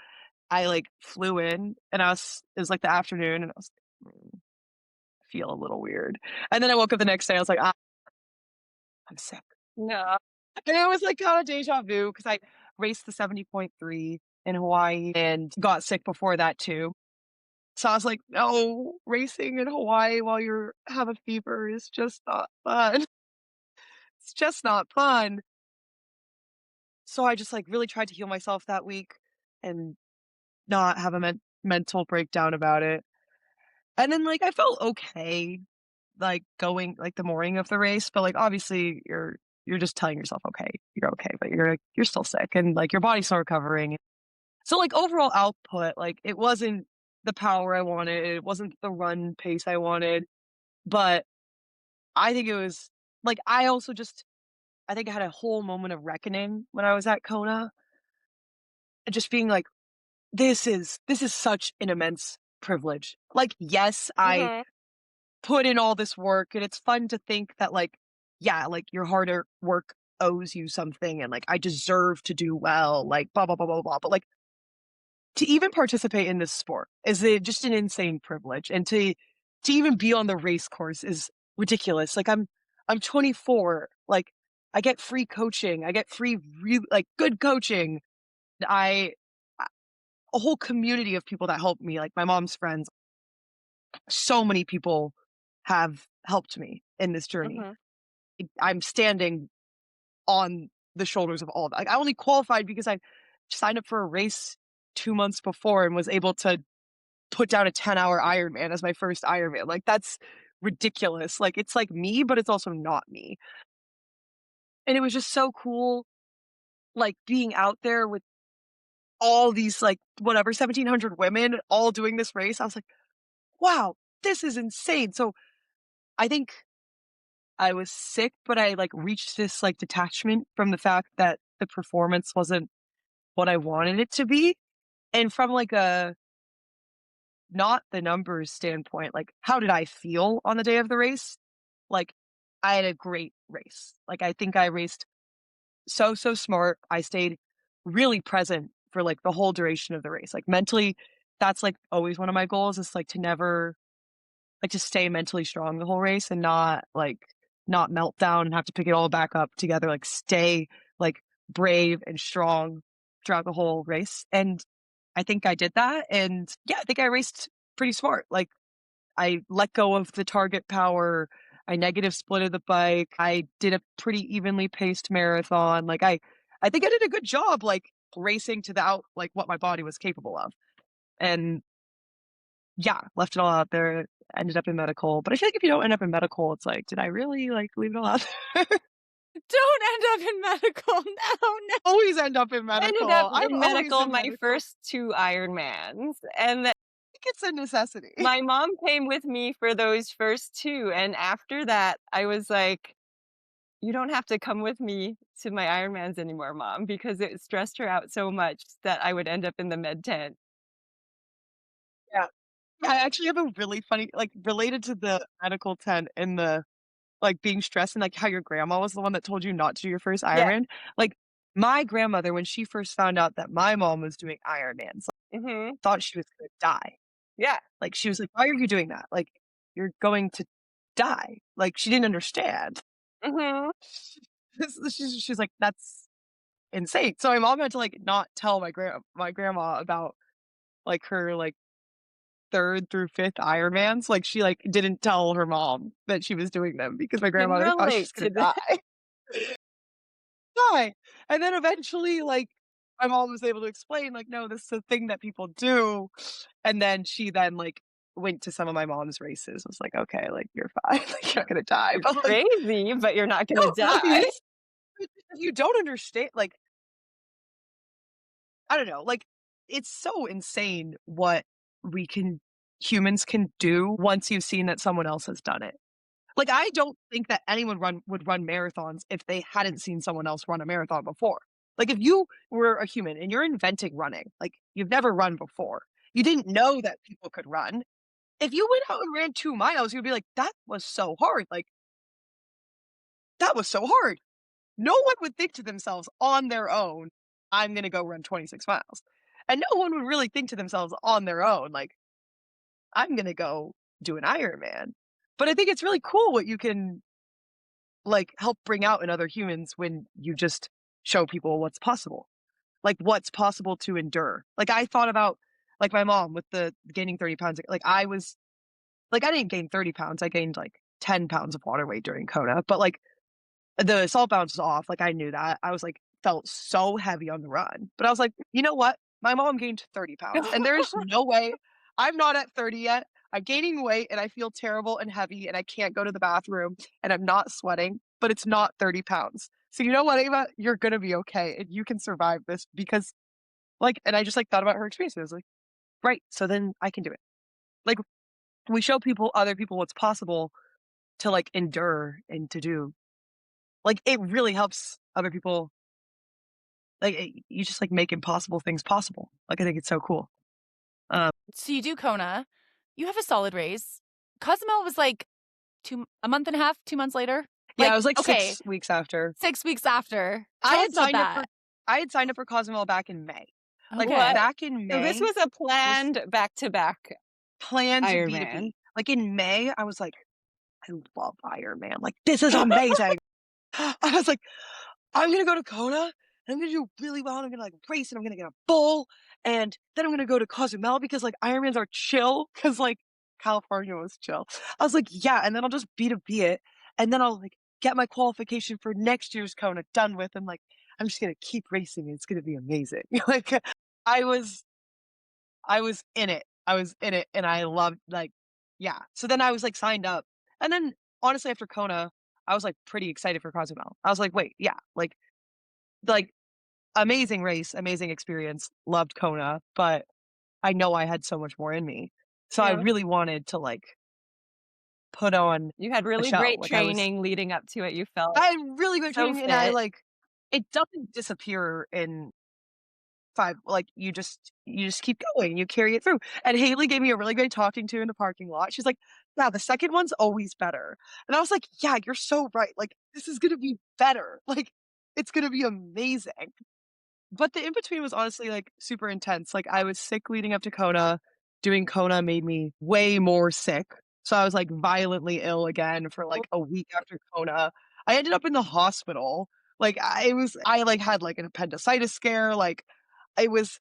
I like flew in and it was like the afternoon and I was like, I feel a little weird. And then I woke up the next day, I was like, I'm sick. No. And it was like kind of deja vu because I raced the 70.3 in Hawaii and got sick before that too. So I was like, no, racing in Hawaii while you have a fever is just not fun. It's just not fun. So I just like really tried to heal myself that week and not have a mental breakdown about it. And then like I felt okay. like going like the morning of the race, but like obviously you're just telling yourself, okay, you're okay, but you're still sick and like your body's still recovering. So like overall output, like it wasn't the power I wanted, it wasn't the run pace I wanted, but I think it was like I think I had a whole moment of reckoning when I was at Kona, just being like, this is such an immense privilege. Like, yes, I Mhm. put in all this work and it's fun to think that like, yeah, like your harder work owes you something and like I deserve to do well, like blah blah blah blah blah. But like to even participate in this sport is just an insane privilege. And to even be on the race course is ridiculous. Like I'm 24. Like I get free coaching. I get free like good coaching. I a whole community of people that help me, like my mom's friends. So many people have helped me in this journey. Mhm. I'm standing on the shoulders of all of that. Like I only qualified because I signed up for a race 2 months before and was able to put down a 10-hour Ironman as my first Ironman. Like that's ridiculous. Like it's like me, but it's also not me. And it was just so cool, like being out there with all these like whatever 1,700 women all doing this race. I was like, wow, this is insane. So I think I was sick, but I like reached this like detachment from the fact that the performance wasn't what I wanted it to be. And from like a not the numbers standpoint, like how did I feel on the day of the race? Like I had a great race. Like I think I raced so smart. I stayed really present for like the whole duration of the race. Like mentally, that's like always one of my goals is like to never like to stay mentally strong the whole race and not melt down and have to pick it all back up together. Like stay like brave and strong throughout the whole race. And I think I did that. And yeah, I think I raced pretty smart. Like I let go of the target power. I negative splitted the bike. I did a pretty evenly paced marathon. Like I think I did a good job like racing to the out like what my body was capable of. And yeah, left it all out there, ended up in medical. But I feel like if you don't end up in medical, it's like, did I really like leave it all out there? Don't end up in medical. No, no. Always end up in Ended up medical. I'm in always medical in my medical. first 2 Ironmans, and I think it's a necessity. my mom came with me for those first 2, and after that, I was like, "You don't have to come with me to my Ironmans anymore, mom," because it stressed her out so much that I would end up in the med tent. Yeah. I actually have a really funny, like related to the medical tent and the like being stressed and like how your grandma was the one that told you not to do your first Yeah. Ironman. Like my grandmother, when she first found out that my mom was doing Ironmans, like, Mhm. thought she was gonna die. Yeah. Like she was like, "Why are you doing that? Like you're going to die." Like she didn't understand. Mhm. She's like, "That's insane." So my mom had to like not tell my grandma about like her like 3rd through 5th Ironmans. Like she like didn't tell her mom that she was doing them because my Can grandmother thought she was relate gonna to that. die. Die. And then eventually like my mom was able to explain like, "No, this is a thing that people do." And then she then like went to some of my mom's races. Was like, "Okay, like you're fine. Like you're not gonna die." You're But like, crazy, but you're not no, gonna it really die. is. You don't understand. Like I don't know. Like it's so insane what we can humans can do once you've seen that someone else has done it. Like I don't think that anyone would run marathons if they hadn't seen someone else run a marathon before. Like if you were a human and you're inventing running, like you've never run before. You didn't know that people could run. If you went out and ran 2 miles, you'd be like, that was so hard. Like that was so hard. No one would think to themselves on their own, I'm going to go run 26 miles. And no one would really think to themselves on their own, like, I'm going to go do an Ironman. But I think it's really cool what you can like help bring out in other humans when you just show people what's possible. Like what's possible to endure. Like I thought about like my mom with the gaining 30 pounds. Like I was like I didn't gain 30 pounds. I gained like 10 pounds of water weight during Kona. But like the salt bounce was off. Like I knew that. I was like felt so heavy on the run. But I was like, you know what? My mom gained 30 pounds. And there's no way I'm not at 30 yet. I'm gaining weight and I feel terrible and heavy and I can't go to the bathroom and I'm not sweating, but it's not 30 pounds. So you know what, Ava? You're going to be okay and you can survive this because like, and I just like thought about her experience. I was like, right. So then I can do it. Like we show other people what's possible to like endure and to do. Like it really helps other people. Like you just like make impossible things possible. Like I think it's so cool. So you do Kona. You have a solid race. Cozumel was like a month and a half, 2 months later. Yeah, it was like 6 weeks after. 6 weeks after. I Tell had us about signed up that. I had signed up for Cozumel back in May. Like Okay. back in May. So this was a planned back-to-back planned to be to Ironman. be. Like in May, I was like, I love Ironman. Like this is amazing. I was like, I'm gonna go to Kona and I'm gonna do really well. And I'm gonna like race and I'm gonna get a bull. And then I'm gonna go to Cozumel because like Ironmans are chill because like California was chill. I was like, yeah, and then I'll just be it. And then I'll like get my qualification for next year's Kona done with. And like, I'm just gonna keep racing and it's gonna be amazing. Like I was in it. I was in it and I loved like, yeah. So then I was like signed up. And then honestly, after Kona, I was like pretty excited for Cozumel. I was like, wait, yeah, like amazing race, amazing experience, loved Kona, but I know I had so much more in me. So I Yeah. really wanted to like put on You had really show. great Like, training leading up to it. You felt I had really good so training and I fit. like it doesn't disappear in 5. Like you just keep going, you carry it through. And Haley gave me a really great talking to in the parking lot. She's like, yeah, the second one's always better. And I was like, yeah, you're so right. Like this is gonna be better. Like it's gonna be amazing. But the in between was honestly like super intense. Like I was sick leading up to Kona. Doing Kona made me way more sick. So I was like violently ill again for like a week after Kona. I ended up in the hospital. Like I like had like an appendicitis scare. Like I was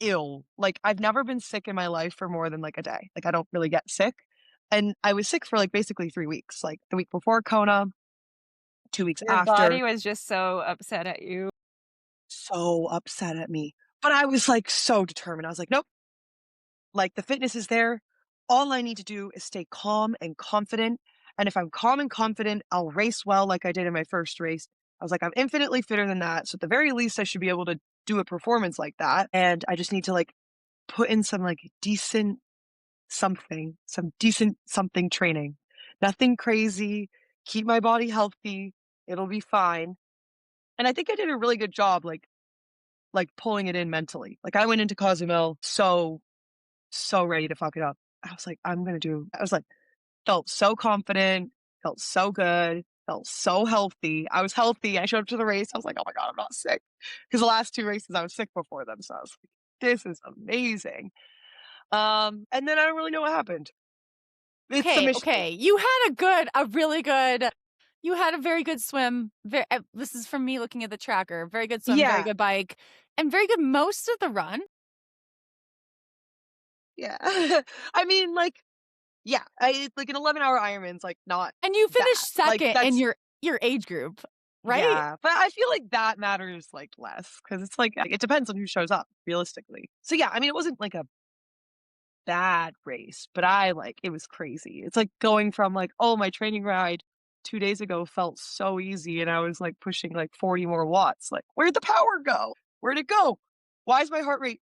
ill. Like I've never been sick in my life for more than like a day. Like I don't really get sick. And I was sick for like basically 3 weeks. Like the week before Kona, 2 weeks Your after. body was just so upset at you. So upset at me. But I was like so determined. I was like, nope. Like the fitness is there. All I need to do is stay calm and confident. And if I'm calm and confident, I'll race well like I did in my first race. I was like, I'm infinitely fitter than that. So at the very least, I should be able to do a performance like that. And I just need to like put in some like decent something training. Nothing crazy. Keep my body healthy. It'll be fine. And I think I did a really good job, like pulling it in mentally. Like I went into Cozumel so ready to fuck it up. I was like, I was like, felt so confident, felt so good, felt so healthy. I was healthy. I showed up to the race. I was like, oh my God, I'm not sick. Because the last 2 races I was sick before them. So I was like, this is amazing. And then I don't really know what happened. It's the mission. Okay. You had you had a very good swim. This is from me looking at the tracker. Very good swim, very good bike, and very good most of the run. Yeah. I mean, like, yeah, like an 11-hour Ironman's like not. And you finished bad. second Like, in your age group, right? Yeah, but I feel like that matters like less because it's like it depends on who shows up realistically. So yeah, I mean, it wasn't like a bad race, but it was crazy. It's like going from like, oh, my training ride 2 days ago felt so easy and I was like pushing like 40 more watts. Like, where'd the power go? Where'd it go? Why is my heart rate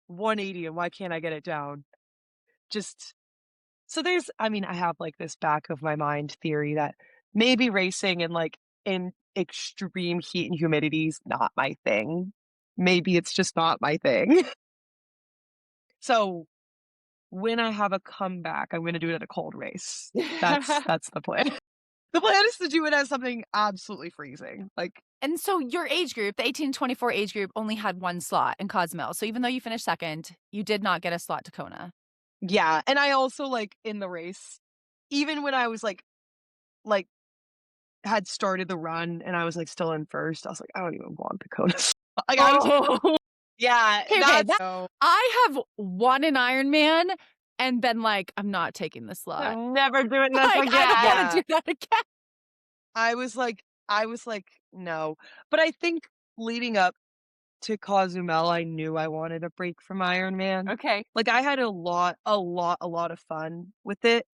180 and why can't I get it down? Just so I have like this back of my mind theory that maybe racing and like in extreme heat and humidity is not my thing. Maybe it's just not my thing. So when I have a comeback, I'm going to do it at a cold race. That's the plan. The plan is to do it as something absolutely freezing. Like, and so your age group, the 18 to 24 age group, only had 1 slot in Cozumel. So even though you finished second, you did not get a slot to Kona. Yeah, and I also like in the race, even when I was like had started the run and I was like still in first, I was like, I don't even want the Kona. Like, yeah. I have won an Ironman and been like, I'm not taking the slot. I'm never doing this like, again. I don't want to do that again. I was like, no. But I think leading up to Cozumel, I knew I wanted a break from Ironman. Okay. Like, I had a lot of fun with it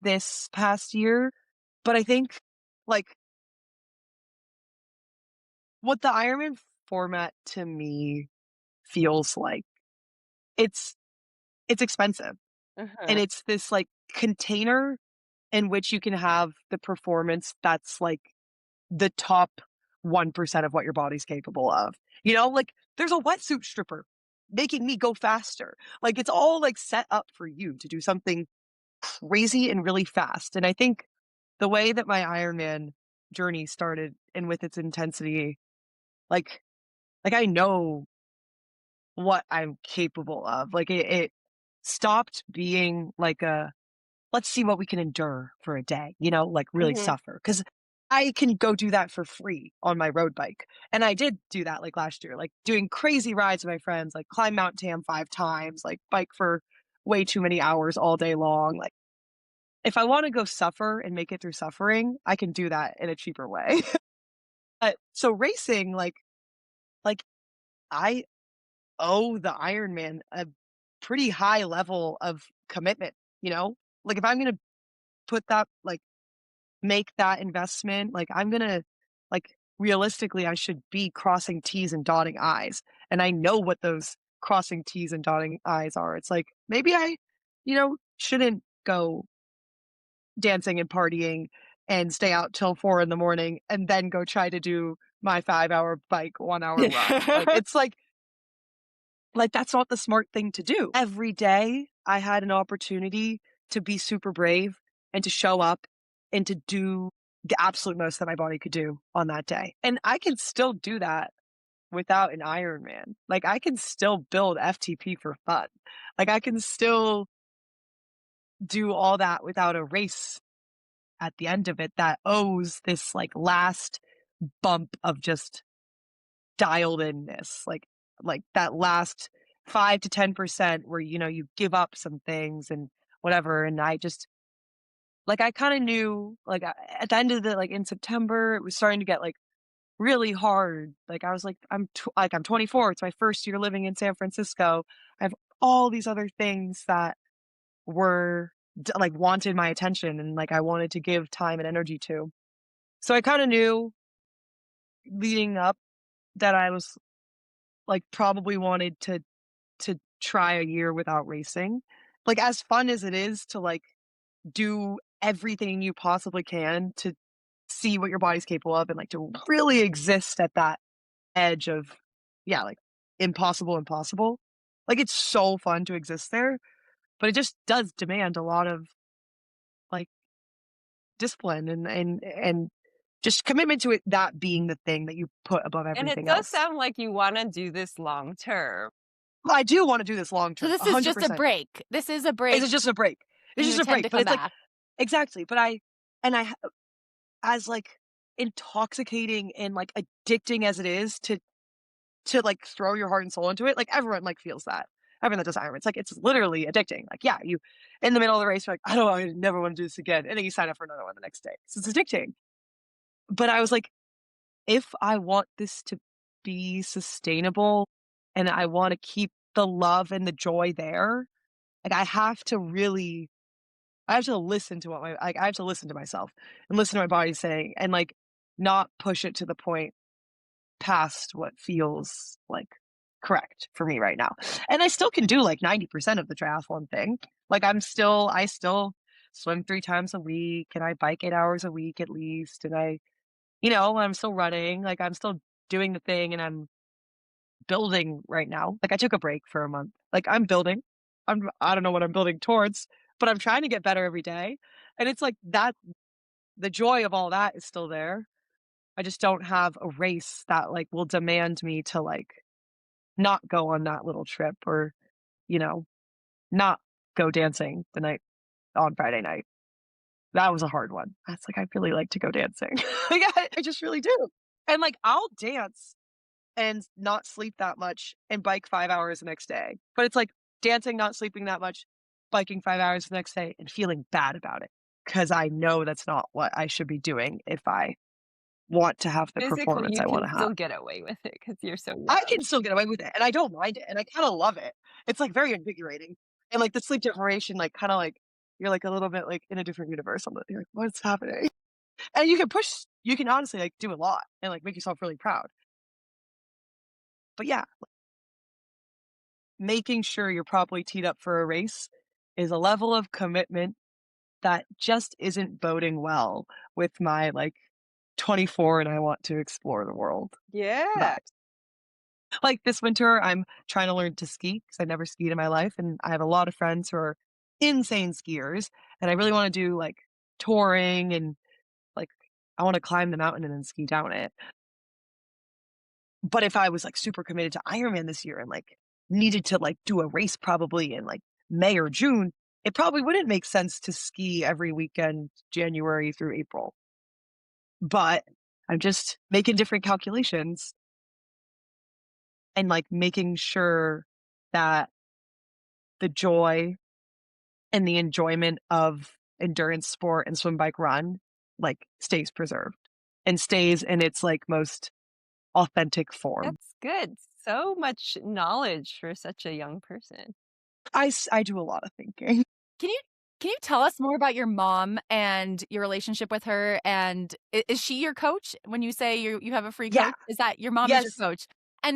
this past year, but I think, like, what the Ironman format to me feels like, it's expensive, and Uh-huh. it's this, like, container in which you can have the performance that's, like, the top 1% of what your body's capable of. You know, like, there's a wetsuit stripper making me go faster. Like, it's all, like, set up for you to do something crazy and really fast, and I think the way that my Ironman journey started and with its intensity, like I know what I'm capable of. Like, it stopped being like a, "Let's see what we can endure for a day," you know, like, really Mhm. suffer, because I can go do that for free on my road bike, and I did do that, like, last year, like, doing crazy rides with my friends, like, climb Mount Tam 5 times, like, bike for way too many hours all day long, like, if I wanna go suffer and make it through suffering, I can do that in a cheaper way. But so racing, like, I owe the Ironman a pretty high level of commitment, you know? Like, if I'm gonna put that, like, make that investment, like, I'm gonna, like, realistically, I should be crossing T's and dotting I's, and I know what those crossing T's and dotting I's are. It's like, maybe I, shouldn't go dancing and partying and stay out till 4 in the morning and then go try to do my 5-hour bike, 1-hour run. Like, it's like, that's not the smart thing to do. Every day, I had an opportunity to be super brave and to show up and to do the absolute most that my body could do on that day. And I can still do that without an Ironman. Like, I can still build FTP for fun. Like, I can still do all that without a race at the end of it that owes this, like, last bump of just dialed inness, like that last 5 to 10% where, you give up some things and whatever, and I just, like, I kinda knew, like, at the end of the, like, in September, it was starting to get, like, really hard. Like, I was like, I'm 24, it's my first year living in San Francisco. I have all these other things that were like, wanted my attention and, like, I wanted to give time and energy to. So I kinda knew leading up that I was, like, probably wanted to try a year without racing. Like, as fun as it is to, like, do everything you possibly can to see what your body's capable of and, like, to really exist at that edge of, yeah, like, impossible. Like, it's so fun to exist there, but it just does demand a lot of, like, discipline and just commitment to it, that being the thing that you put above And it everything does else. sound like you wanna do this long term, I do wanna do this long So term, this is just a 100%. break. This is a It's break, just a break. It's and you just a intend break, to but come it's like, back. exactly, but I as, like, intoxicating and, like, addicting as it is to, like, throw your heart and soul into it, like, everyone, like, feels that. Everyone that does Ironman, it's literally addicting. Like, yeah, you in the middle of the race, you're like, I never wanna do this again," and then you sign up for another one the next day. So it's addicting. But I was like, if I want this to be sustainable and I wanna keep the love and the joy there, like, I have to listen to I have to listen to myself and listen to my body saying, and, like, not push it to the point past what feels, like, correct for me right now. And I still can do, like, 90% of the triathlon thing. Like, I still swim 3 times a week, and I bike 8 hours a week at least, and I'm still running, like, I'm still doing the thing, and I'm building right now. Like, I took a break for a month. Like, I'm building. I don't know what I'm building towards, but I'm trying to get better every day, and it's like that, the joy of all that is still there. I just don't have a race that, like, will demand me to, like, not go on that little trip or, you know, not go dancing the night on Friday night. That was a hard one. That's like, I really like to go dancing. Like, I just really do. And, like, I'll dance and not sleep that much and bike 5 hours the next day. But it's like dancing, not sleeping that much, biking 5 hours the next day, and feeling bad about it because I know that's not what I should be doing if I want to have the Physically, performance you I want can to have. still get away with it because you're so I young. can still get away with it, and I don't mind it, and I kinda love it. It's, like, very invigorating, and, like, the sleep deprivation, like, kinda, like, you're, like, a little bit, like, in a different universe on the you're like, "What's happening?" And you can honestly, like, do a lot and, like, make yourself really proud. But yeah, making sure you're properly teed up for a race is a level of commitment that just isn't boding well with my, like, 24 and I want to explore the world Yeah. vibes. Like, this winter, I'm trying to learn to ski because 'cause I've never skied in my life, and I have a lot of friends who are insane skiers, and I really wanna do, like, touring and, like, I wanna climb the mountain and then ski down it. But if I was, like, super committed to Ironman this year and, like, needed to, like, do a race probably in, like, May or June, it probably wouldn't make sense to ski every weekend, January through April. But I'm just making different calculations and, like, making sure that the joy and the enjoyment of endurance sport and swim, bike, run, like, stays preserved and stays in its, like, most authentic form. That's good. So much knowledge for such a young person. I do a lot of thinking. Can you can you tell us more about your mom and your relationship with her? And is she your coach? When you say you have a free Yeah. coach, is that your mom is your Yes. coach?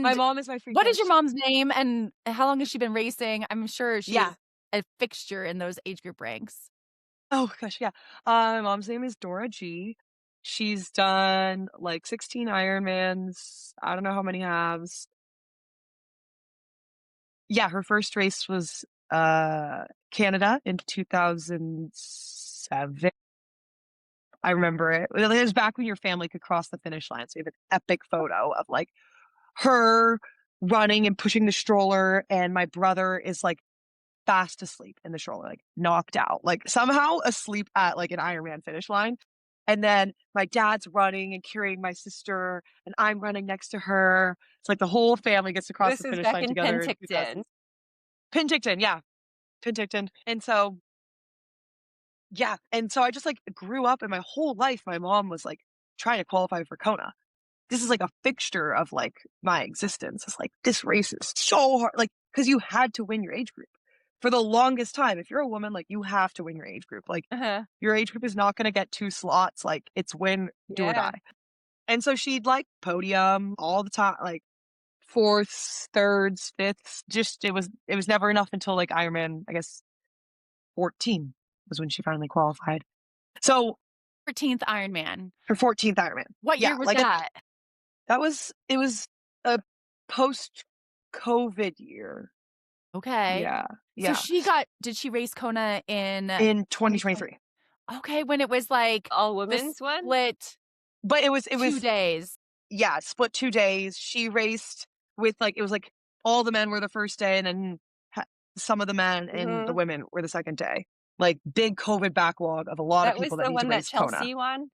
My And mom is my free what is your coach. mom's name and how long has she been racing? I'm sure she Yeah. is a fixture in those age group ranks. Oh gosh, yeah. My mom's name is Dora G. She's done, like, 16 Ironmans, I don't know how many halves. Yeah, her first race was, Canada in 2007. I remember it. It was back when your family could cross the finish line, so you have an epic photo of, like, her running and pushing the stroller, and my brother is, like, fast asleep in the stroller, like, knocked out, like, somehow asleep at, like, an Ironman finish line, and then my dad's running and carrying my sister, and I'm running next to her. It's like the whole family gets to cross This the is finish back line in together in Penticton. Penticton, yeah, Penticton, and so yeah, and so I just, like, grew up and my whole life, my mom was, like, trying to qualify for Kona. This is, like, a fixture of, like, my existence. It's like, this race is so hard, like, because you had to win your age group. For the longest time, if you're a woman, like, you have to win your age group. Like, Uh-huh. your age group is not gonna get 2 slots, like, it's win, do or Yeah. die. And so she'd, like, podium all the time, like, 4ths, 3rds, 5ths, just it was never enough until, like, Ironman, I guess, 14 was when she finally qualified. So, 14th Ironman. her 14th Ironman. What Yeah, year was like, that? it was a post-COVID year. Okay. Yeah, So yeah, did she race Kona in in 2020? 2023. Okay, when it was like All the women's one? split But it 2 was days. yeah, split 2 days. She raced with, like, it was, like, all the men were the first day, and then ha some of the men and the Mhm. women were the second day. Like, big COVID backlog of a lot of That was people that the need to one that race Kona. Chelsea won?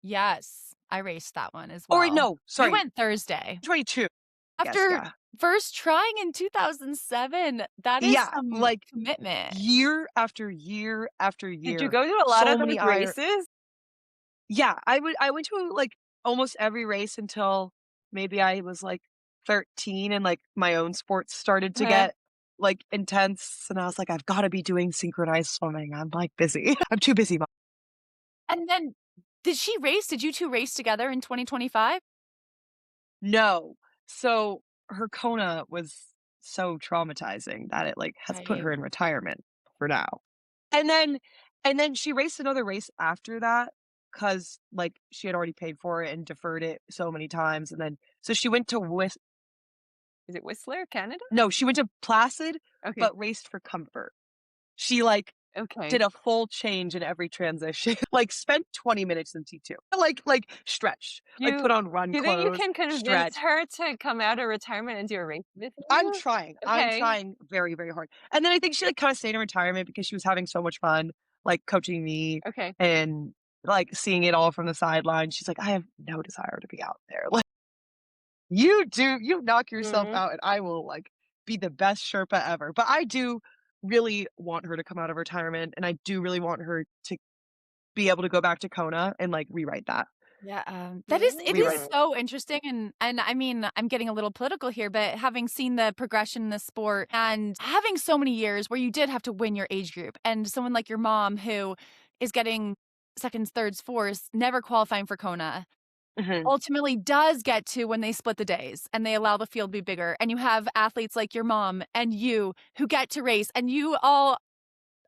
Yes, I raced that one as Or well. no, We sorry, went Thursday. 22. Yes, After yeah. first trying in 2007, that is Yeah, some like, commitment. year after year after Did you year, go to a lot so of many those races? Yeah, I went to, like, almost every race until maybe I was, like, 13 and, like, my own sports started to Uh-huh. get, like, intense, and I was like, "I've gotta be doing synchronized swimming, I'm, like, busy. I'm too busy, mom." And then did you 2 race together in 2025? No. So, her Kona was so traumatizing that it, like, has put Right. her in retirement for now. And then she raced another race after that, cause like, she had already paid for it and deferred it so many times, and then so she went to Is it Whistler, Canada? no, she went to Placid, Okay. but raced for comfort. She, like, Okay. did a full change in every transition, like, spent 20 minutes in T2. Like, stretched, like, You put on run do you think you clothes, can convince stretch. her to come out of retirement and do a race with I'm you? trying. I'm Okay. trying very, very hard. And then I think she, like, kinda stayed in retirement because she was having so much fun, like, coaching me Okay. and, like, seeing it all from the sidelines. She's like, "I have no desire to be out there." Like, you knock yourself Mhm. out and I will, like, be the best Sherpa ever. But I do really want her to come out of retirement, and I do really want her to be able to go back to Kona and, like, rewrite that. Yeah, it We is were so interesting and I mean, I'm getting a little political here, but having seen the progression in the sport and having so many years where you did have to win your age group and someone like your mom who is getting seconds, thirds, fourths, never qualifying for Kona, Mhm. ultimately does get to when they split the days and they allow the field to be bigger. And you have athletes like your mom and you who get to race, and you all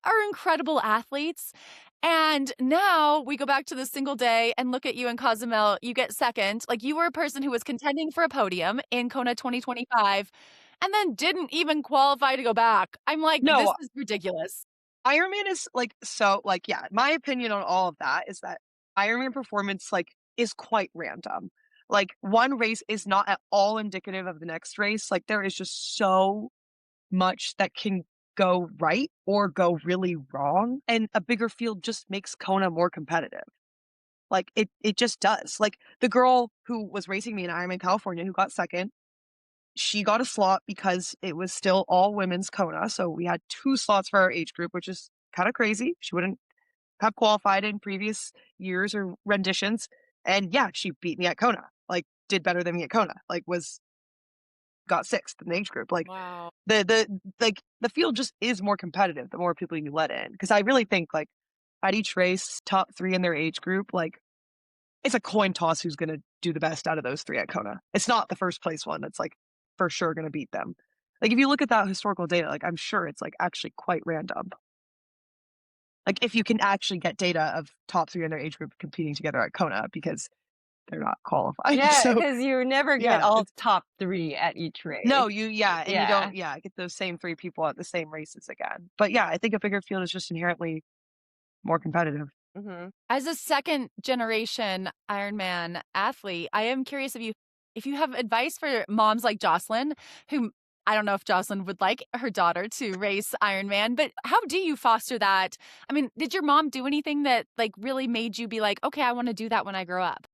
are incredible athletes. And now we go back to the single day and look at you in Cozumel. You get second. Like you were a person who was contending for a podium in Kona 2025 and then didn't even qualify to go back. I'm like, this No, is ridiculous. Ironman is, like, so like, yeah, my opinion on all of that is that Ironman performance, like, is quite random. Like, one race is not at all indicative of the next race. Like, there is just so much that can go right or go really wrong, and a bigger field just makes Kona more competitive. Like, it just does. Like, the girl who was racing me in Ironman California who got second, she got a slot because it was still all women's Kona, so we had 2 slots for our age group, which is kinda crazy. She wouldn't have qualified in previous years or renditions, and yeah, she beat me at Kona, like, did better than me at Kona, like, got 6th in the age group, like, Wow. the field just is more competitive the more people you let in. Because I really think, like, at each race, top 3 in their age group, like, it's a coin toss who's gonna do the best out of those 3 at Kona. It's not the first place one that's, like, for sure gonna beat them. Like, if you look at that historical data, like, I'm sure it's, like, actually quite random. Like, if you can actually get data of top 3 in their age group competing together at Kona because they're not qualifying, Yeah, so, because you never get yeah, all it's top 3 at each race. no, and you Yeah. don't get those same 3 people at the same races again. But, yeah, I think a bigger field is just inherently more competitive. Mhm. As a second generation Ironman athlete, I am curious if you have advice for moms like Jocelyn, who I don't know if Jocelyn would like her daughter to race Ironman, but how do you foster that? I mean, did your mom do anything that like really made you be like, okay, I want to do that when I grow up?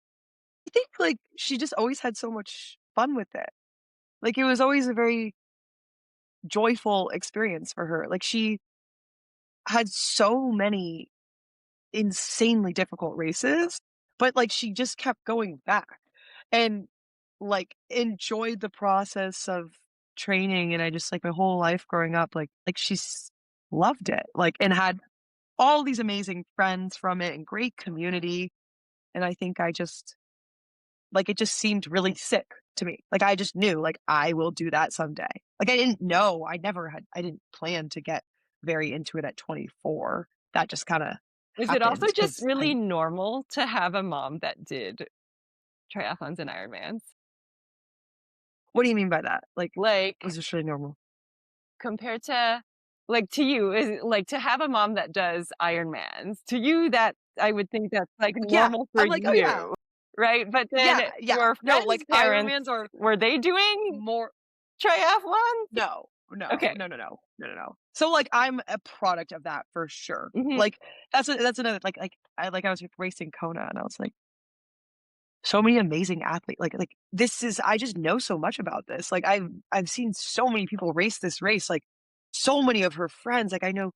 I think, like, she just always had so much fun with it. Like, it was always a very joyful experience for her. Like, she had so many insanely difficult races, but, like, she just kept going back and, like, enjoyed the process of training, and I just like, my whole life growing up, she's loved it, like, and had all these amazing friends from it and great community, and I think I just like, it just seemed really sick to me. Like, I just knew, like, I will do that someday. Like, I didn't know, I didn't plan to get very into it at 24. That just kinda Is it also happened just because really I normal to have a mom that did triathlons and Ironmans? what do you mean by that? Like, Like, was this really normal? compared to like, to you, is it like, to have a mom that does Ironmans, to you, that I would think that's, like, Like, yeah, normal for I'm like, "Oh, yeah. you, right? But then Yeah, yeah. your No, friends' like, parents, Ironmans are were they doing more triathlons? no, no, Okay. no, no, no, no, no, no. So, like, I'm a product of that for sure. Mhm. Like, that's another I was racing Kona, and I was like, so many amazing athletes. This is I just know so much about this. Like, I've seen so many people race this race, like, so many of her friends, like, I know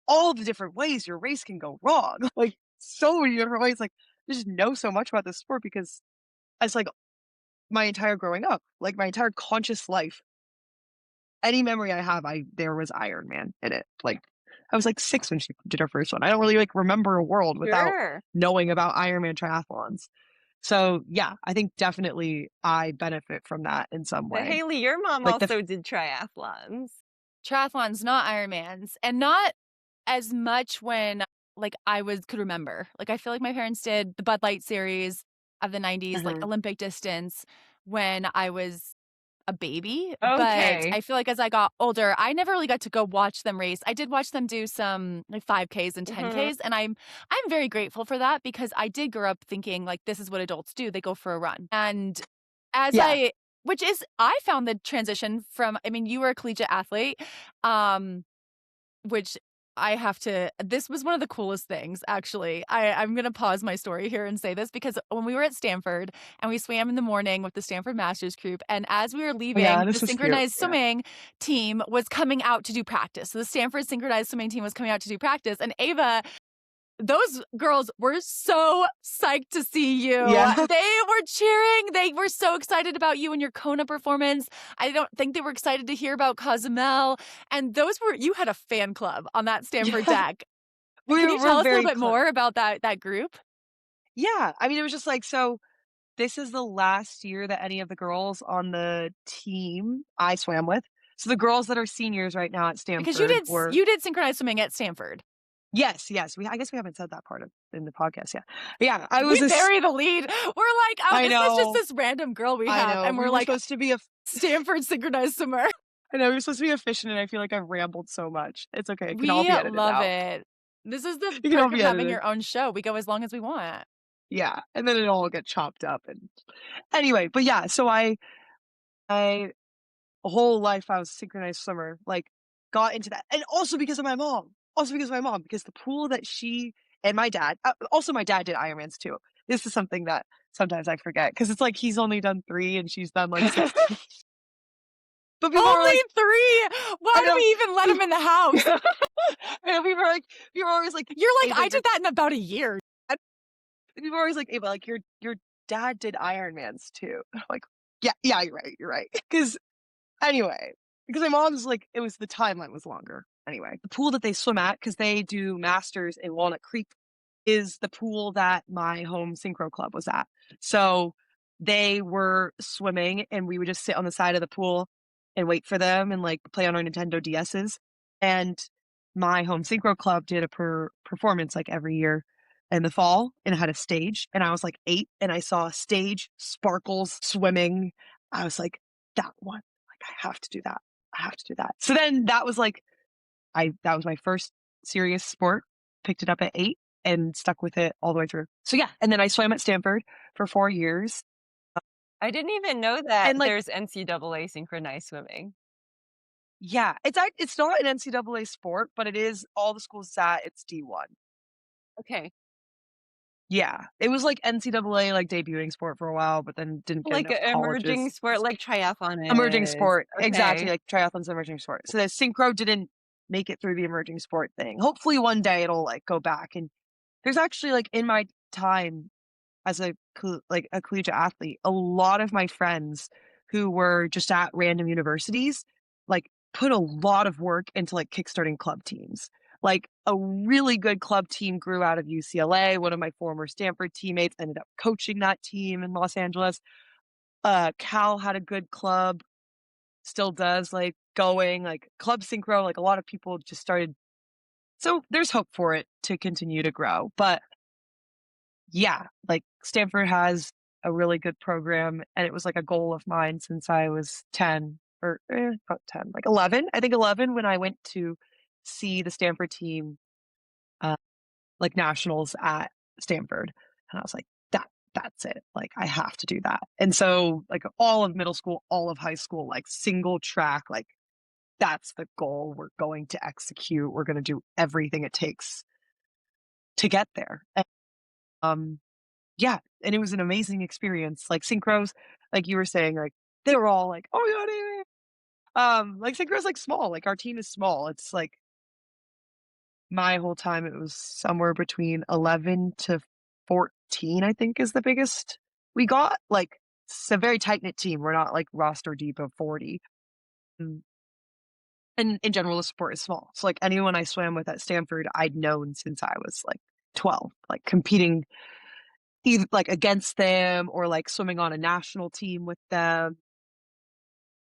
all the different ways your race can go wrong, like, so many different ways, like, I just know so much about this sport because it's, like, my entire growing up, like, my entire conscious life, any memory I have, I there was Iron Man in it, like, I was, like, 6 when she did her first one. I don't really, like, remember a world without Sure. knowing about Ironman triathlons. So, yeah, I think definitely I benefit from that in some But way. Haley, your mom Like, the also did triathlons. Triathlons, not Ironmans, and not as much when like could remember. Like I feel like my parents did the Bud Light series of the 90s, like Mhm. Olympic distance when I was a baby, but Okay. I feel like as I got older, I never really got to go watch them race. I did watch them do some like 5Ks and Mhm. 10Ks, and I'm very grateful for that because I did grow up thinking like this is what adults do. They go for a run. And as Yeah. I which is I found the transition from I mean, you were a collegiate athlete, um, which I have to this was one of the coolest things, actually. I'm gonna pause my story here and say this because when we were at Stanford and we swam in the morning with the Stanford Masters group, and as we were Oh, yeah, leaving, the this was cute. synchronized Yeah. swimming team was coming out to do practice. So the Stanford synchronized swimming team was coming out to do practice, and Ava those girls were so psyched to see you. Yeah. They were cheering. They were so excited about you and your Kona performance. I don't think they were excited to hear about Cozumel. And you had a fan club on that Stanford Yeah. deck. Can you tell us a little bit more about that group? Yeah. I mean, it was just like, so this is the last year that any of the girls on the team I swam with. So the girls that are seniors right now at Because Stanford were you did synchronized swimming at Stanford. yes, yes. I guess we haven't said that part in the podcast yet. But yeah, I We was bury the lead. We're like, oh, I this is just know. this random girl we I have. know. And We we're were like, supposed to be a Stanford synchronized swimmer. I know we were supposed to be efficient, and I feel like I've rambled so much. It's okay. It can all We be edited love out. it. This is the It can all perk of be having edited. your own show. We go as long as we want. Yeah, and then it all get chopped up and anyway, but yeah, so I whole life I was a synchronized swimmer, like got into that. And also because of my mom. Also because of my mom, because the pool that she and my dad, also my dad did Ironmans too. This is something that sometimes I forget because it's like he's only done 3 and she's done like 16. But people were Only like, 3? Why I do know. we even let him in the house? I know people were always like, You're like, Ava, I did that in about a year. people were always like, Ava, like your dad did Ironmans too. I'm like, yeah, you're right. Because anyway, because my mom's like, it was the timeline was longer. Anyway, the pool that they swim at, because they do masters in Walnut Creek, is the pool that my home synchro club was at. So they were swimming, and we would just sit on the side of the pool and wait for them and like play on our Nintendo DSs. And my home synchro club did a performance like every year in the fall, and it had a stage. And I was like 8, and I saw a stage, sparkles, swimming. I was like, that one. Like, I have to do that. I have to do that. So then that was like, that was my first serious sport. Picked it up at 8 and stuck with it all the way through. So yeah, and then I swam at Stanford for 4 years. I didn't even know that And like, there's NCAA synchronized swimming. yeah, it's not an NCAA sport, but it is all the schools it's D1. Okay. Yeah, it was like NCAA like debuting sport for a while, but then didn't get Like enough an emerging colleges. sport like triathlon Emerging is. sport, exactly, Okay. like triathlon's emerging sport. So the synchro didn't make it through the emerging sport thing. Hopefully one day it'll like go back. And there's actually like in my time as a collegiate athlete, a lot of my friends who were just at random universities, like put a lot of work into like kickstarting club teams. Like a really good club team grew out of UCLA. One of my former Stanford teammates ended up coaching that team in Los Angeles. Cal had a good club, still does, like going like club synchro. Like a lot of people just started. So there's hope for it to continue to grow. But yeah, like Stanford has a really good program, and it was like a goal of mine since I was 10 or not 10, like 11. I think 11 when I went to see the Stanford team, uh, like nationals at Stanford, and I was like, that's it. Like I have to do that. And so like all of middle school, all of high school, like single track, like that's the goal we're going to execute. We're going to do everything it takes to get there. And, yeah, and it was an amazing experience. Like synchros, like you were saying, like they were all like, "Oh my god!" Like synchros, like small. Like our team is small. It's like my whole time, it was somewhere between 11 to 14. I think is the biggest we got. Like it's a very tight knit team. We're not like roster deep of 40. Mm. And in general, the sport is small. So like anyone I swam with at Stanford, I'd known since I was like 12, like competing either like against them or like swimming on a national team with them.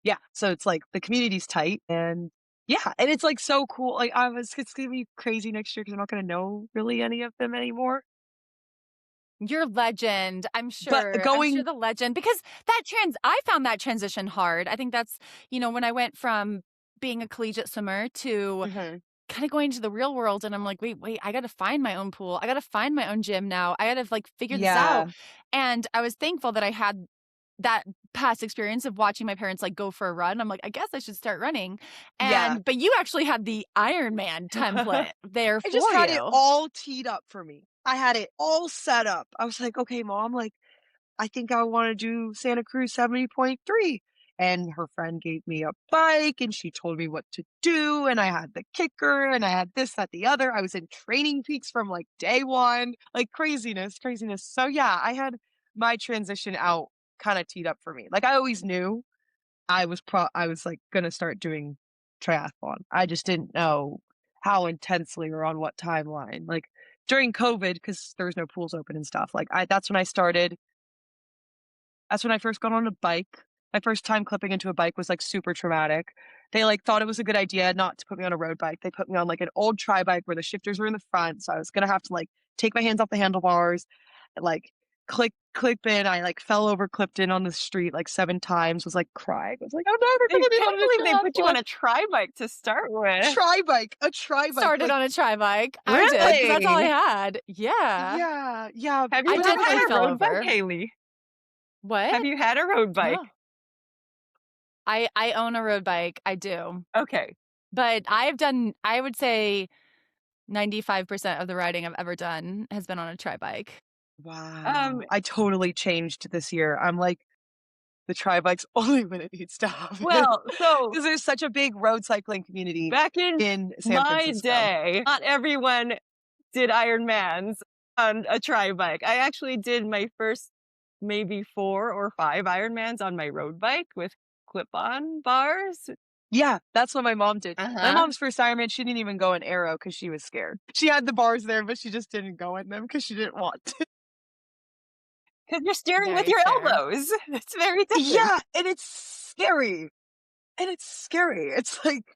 Yeah. So it's like the community's tight and yeah. And it's like so cool. Like it's going to be crazy next year because I'm not going to know really any of them anymore. You're legend. I'm But sure. I'm sure going, the legend because I found that transition hard. I think that's, when I went from being a collegiate swimmer to Mhm. kind of going to the real world and I'm like, wait, I got to find my own pool. I got to find my own gym now. I got to like figure this out. Yeah. And I was thankful that I had that past experience of watching my parents like go for a run. I'm like, I guess I should start running. Yeah. But you actually had the Ironman template there I for just had it you. all teed up for me. I had it all set up. I was like, okay, mom, like, I think I want to do Santa Cruz 70.3. and her friend gave me a bike and she told me what to do. And I had the kicker and I had this, that, the other. I was in training peaks from like day one, like craziness, craziness. So yeah, I had my transition out kind of teed up for me. Like I always knew I was like going to start doing triathlon. I just didn't know how intensely or on what timeline. Like during COVID, because there was no pools open and stuff. Like that's when I started. That's when I first got on a bike. My first time clipping into a bike was like super traumatic. They like thought it was a good idea not to put me on a road bike. They put me on like an old tri bike where the shifters were in the front. So I was gonna have to like take my hands off the handlebars and like clip in. I like fell over, clipped in on the street like 7 times, was like crying. I was like, I'm never I gonna be can't on believe they put you on a a tri-bike to start with. a tri bike. Started like, on a tri bike. Really? I did, 'cause that's all I had. Yeah. yeah. Have you I ever did had a fell road bike, over. Haley? What? Have you had a road bike? No. I own a road bike. I do. Okay. But I've done, I would say 95% of the riding I've ever done has been on a tri bike. Wow. I totally changed this year. I'm like, the tri bike's only when it needs to happen. Well, so because there's such a big road cycling community back in San my Francisco. day, not everyone did Ironmans on a tri bike. I actually did my first maybe 4 or 5 Ironmans on my road bike with clip-on bars. Yeah, that's what my mom did. My Uh-huh. mom's first Ironman, she didn't even go in Aero because she was scared. She had the bars there, but she just didn't go in them because she didn't want to. Because you're steering with Very your fair. elbows. It's very different. Yeah, and it's scary. It's like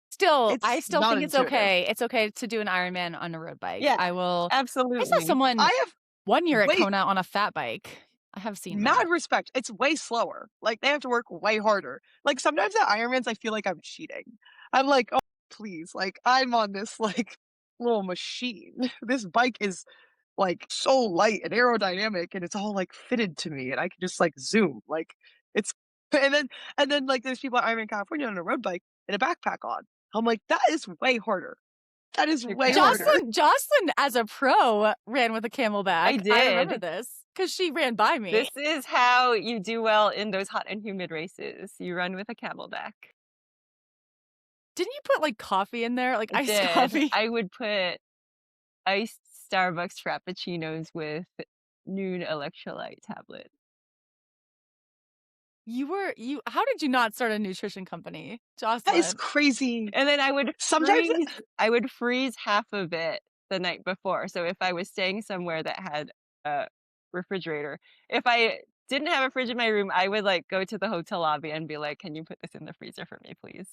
Still, I It's still not think it's intuitive. okay. It's okay to do an Ironman on a road bike. Yeah, I will. I absolutely. saw someone I have 1 year at Wait. Kona on a fat bike. I have seen mad that. respect. It's way slower. Like they have to work way harder. Like sometimes at Ironmans, I feel like I'm cheating. I'm like, oh please, like I'm on this like little machine. This bike is like so light and aerodynamic, and it's all like fitted to me, and I can just like zoom. Like it's and then like there's people at Ironman California on a road bike and a backpack on. I'm like, that is way harder. That is way harder. Jocelyn, as a pro, ran with a camelback. I I remember did. this because she ran by me. This is how you do well in those hot and humid races. You run with a camelback. Didn't you put like coffee in there, like I iced did. coffee? I would put iced Starbucks frappuccinos with noon electrolyte tablet. How did you not start a nutrition company, Jocelyn? That is crazy. And then I would Sometimes freeze half of it the night before. So if I was staying somewhere that had a refrigerator, if I didn't have a fridge in my room, I would like go to the hotel lobby and be like, "Can you put this in the freezer for me, please?"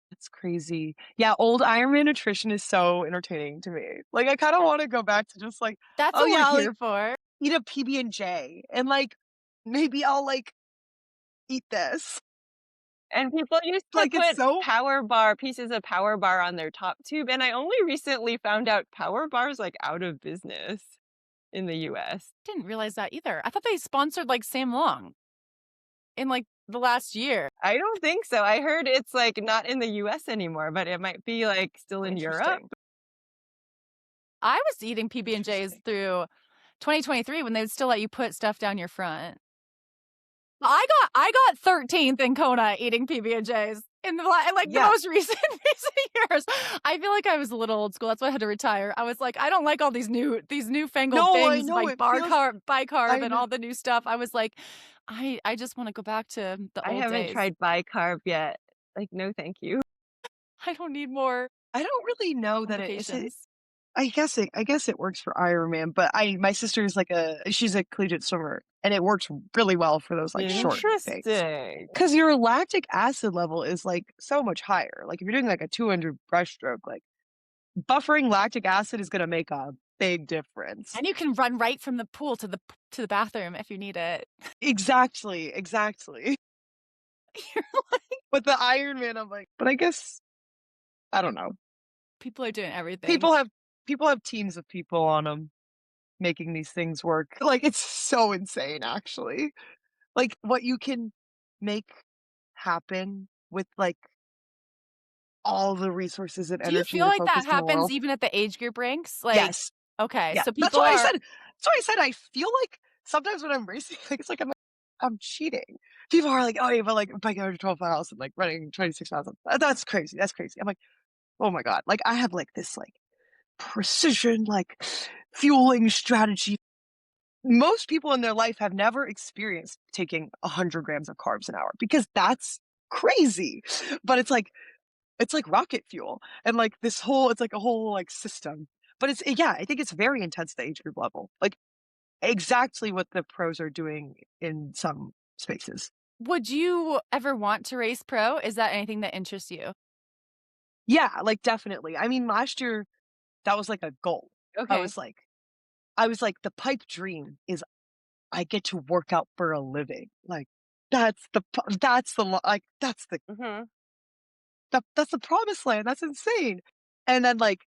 That's crazy. Yeah, old Ironman nutrition is so entertaining to me. Like I kind of want to go back to just like, That's oh what yeah, we're like here for. eat a PB&J and like maybe I'll like eat this. And people used to Like, it's put so pieces of power bar on their top tube. And I only recently found out power bar's like out of business in the US. Didn't realize that either. I thought they sponsored like Sam Long in like the last year. I don't think so. I heard it's like not in the US anymore, but it might be like still in Europe. Interesting. I was eating PB&Js through 2023 when they would still let you put stuff down your front. I got 13th in Kona eating PB&Js in the most recent years. I feel like I was a little old school. That's why I had to retire. I was like, I don't like all these newfangled things like bicarb and all the new stuff. I was like, I just want to go back to the old days. I haven't tried bicarb yet. Like, no, thank you. I don't need more. I don't really know that it is. complications. I guess it works for Ironman, but my sister is she's a collegiate swimmer, and it works really well for those like short things. Interesting. Because your lactic acid level is like so much higher. Like if you're doing like a 200 breaststroke, like buffering lactic acid is going to make a big difference. And you can run right from the pool to the bathroom if you need it. Exactly. You're like, But the Ironman, I'm like, but I guess I don't know. people are doing everything. People have teams of people on them making these things work. Like it's so insane, actually. Like what you can make happen with like all the resources and Do you energy. feel and like that focus in the happens world. even at the age group ranks? Like, Yes. okay, Yeah. so people That's why are. I said. That's why I said I feel like sometimes when I'm racing, like it's like I'm I'm cheating. People are like, oh, yeah, but like biking under 12 miles and like running 26 miles. That's crazy. That's crazy. I'm like, oh my God. Like I have like this like precision, like fueling strategy. Most people in their life have never experienced taking 100 grams of carbs an hour because that's crazy. But it's like rocket fuel and like this whole, it's like a whole like system. But yeah, I think it's very intense at the age group level. Like exactly what the pros are doing in some spaces. Would you ever want to race pro? Is that anything that interests you? Yeah, like definitely. I mean, last year that was like a goal. I Okay. was like, I was like, the pipe dream is I get to work out for a living. Like like Mm-hmm. that's the promised land. That's insane. And then like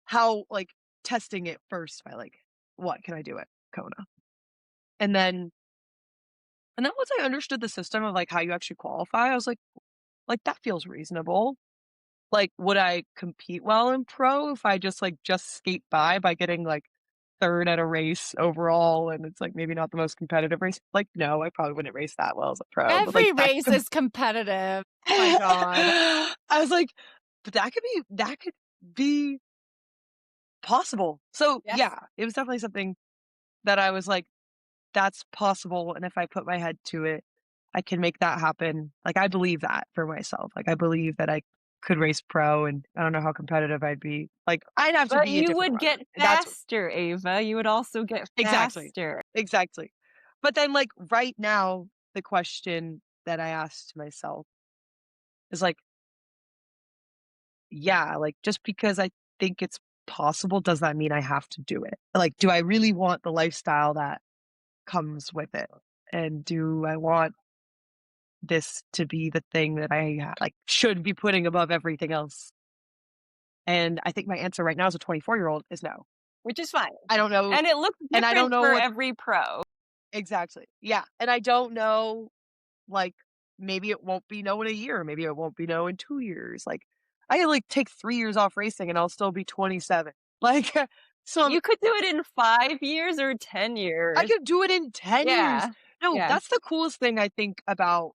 how like testing it first by like what can I do at Kona? And then once I understood the system of like how you actually qualify, I was like that feels reasonable. Like, would I compete well in pro if I just skate by getting like third at a race overall and it's like maybe not the most competitive race? Like, no, I probably wouldn't race that well as a pro. But like Every that race is competitive. Oh my God. I was like, but that could be possible. So Yes. yeah, it was definitely something that I was like, that's possible. And if I put my head to it, I can make that happen. Like I believe that for myself. Like I believe that I could race pro and I don't know how competitive I'd be. Like I'd have to But be a you different would runner. get That's faster, Ava. You would also get exactly. faster. Exactly. But then like right now, the question that I asked myself is like, yeah, like just because I think it's possible, does that mean I have to do it? Like, do I really want the lifestyle that comes with it? And do I want this to be the thing that I like should be putting above everything else? And I think my answer right now as a 24-year-old is no. Which is fine. I don't know. And it looks And I don't different know for what every pro. exactly. Yeah. And I don't know, like, maybe it won't be no in a year. Maybe it won't be no in 2 years. Like, I can like take 3 years off racing and I'll still be 27. Like, so You could do it in 5 years or 10 I years. could do it in 10 years. Yeah. No, Yeah. that's the coolest thing I think about.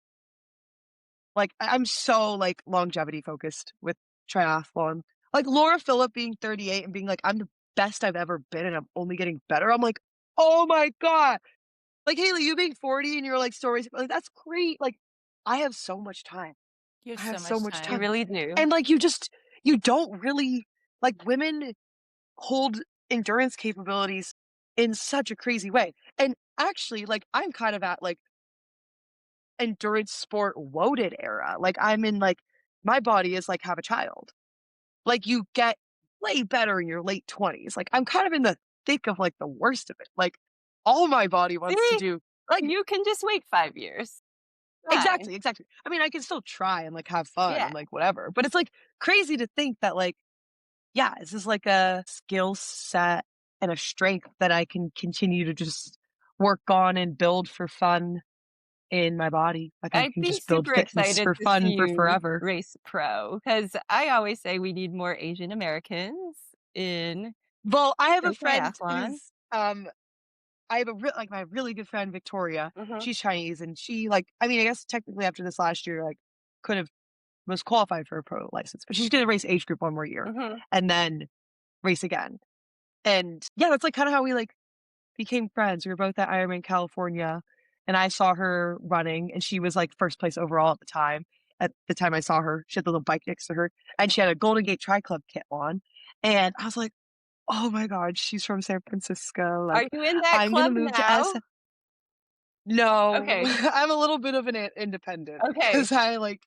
Like, I'm so like longevity focused with triathlon. Like Laura Phillip being 38 and being like, I'm the best I've ever been and I'm only getting better. I'm like, oh my God. Like Haley, you being 40 and you're like stories, like that's great. Like I have so much time. You have I so have so much much You time. time. really do. And like you don't really like women hold endurance capabilities in such a crazy way. And actually, like I'm kind of at like endurance sport loaded era. Like I'm in like my body is like have a child. Like you get way better in your late 20s. Like I'm kind of in the thick of like the worst of it. Like all my body wants to See? do like You can just wait 5 years. Fine. exactly. I mean, I can still try and like have fun Yeah. and like whatever. But it's like crazy to think that like yeah, this is like a skill set and a strength that I can continue to just work on and build for fun in my body. Like I I'd can be just build super fitness excited for to see fun for you forever. race pro because I always say we need more Asian Americans in Well, I have a the friend triathlon. who's I have like my really good friend Victoria. Mhm. She's Chinese and she like I mean, I guess technically after this last year like could have was qualified for a pro license, but she's going to race age group one more year Mhm. and then race again. And yeah, that's like kind of how we like became friends. We were both at Ironman California and I saw her running and she was like first place overall at the time. At the time I saw her, she had the little bike next to her and she had a Golden Gate Tri Club kit on. And I was like, oh my God, she's from San Francisco. Are Like, you in that I'm going to club move to now? No, Okay. I'm a little bit of an independent Okay. because I like,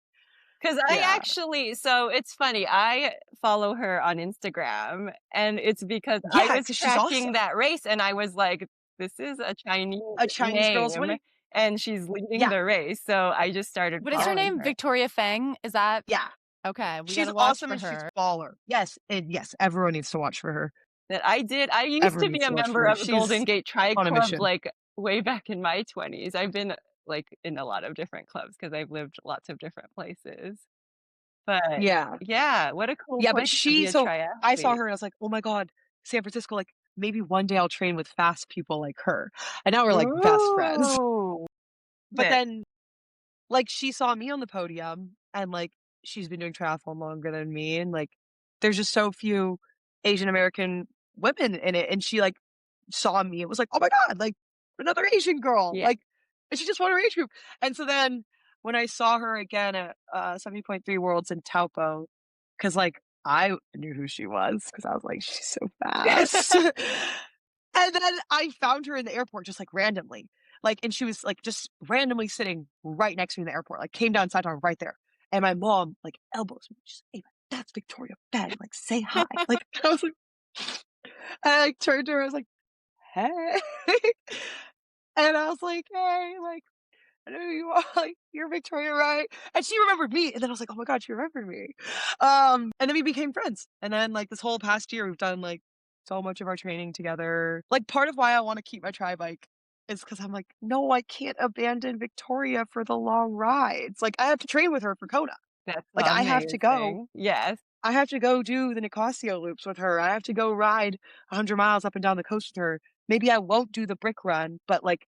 Because I yeah. actually, so it's funny. I follow her on Instagram, and it's because I Yeah, was because she's tracking awesome. that race, and I was like, "This is a Chinese A Chinese girl's name, winning. and she's leading Yeah, the race." So I just started What is her following name? her. Victoria Feng? Is that yeah. okay? We She's gotta watch awesome for and she's her. baller. Yes, and yes, everyone needs to watch for her. That I did. I used Everyone to be needs a to watch for member her. of Golden She's Gate Tri on a Club, mission. like way back in my 20s. I've been like in a lot of different clubs because I've lived lots of different places. But Yeah. yeah, what a cool Yeah, but place to be a so I saw triathlete. her and I was like, oh my God, San Francisco, like maybe one day I'll train with fast people like her. And now we're like best friends. Ooh. But then, like, she saw me on the podium and, like, she's been doing triathlon longer than me, and, like, there's just so few Asian American women in it, and she, like, saw me and was like, "Oh my god, like, another Asian girl," Yeah. like, and she just won her age group, and so then when I saw her again at, 70.3 Worlds in Taupo, because like, I knew who she was because I was like, "She's so fast." And then I found her in the airport just, like, randomly, like, and she was, like, just randomly sitting right next to me in the airport, like, came down side to right there, and my mom, like, elbows me, she's like, "Ava, that's Victoria Fenn, like, say hi." Like, I was like I, like, turned to her, I was like, "Hey." And I was like, "Hey," like, "I know who you are, like, you're Victoria, right?" And she remembered me, and then I was like, "Oh my god, she remembered me." And then we became friends, and then, like, this whole past year, we've done, like, so much of our training together. Like, part of why I wanna keep my tri bike is because 'cause I'm like, "No, I can't abandon Victoria for the long rides." Like, I have to train with her for Kona. That's Like, amazing. Yes. I have to go do the Nicasio loops with her. I have to go ride 100 miles up and down the coast with her. Maybe I won't do the brick run, but, like,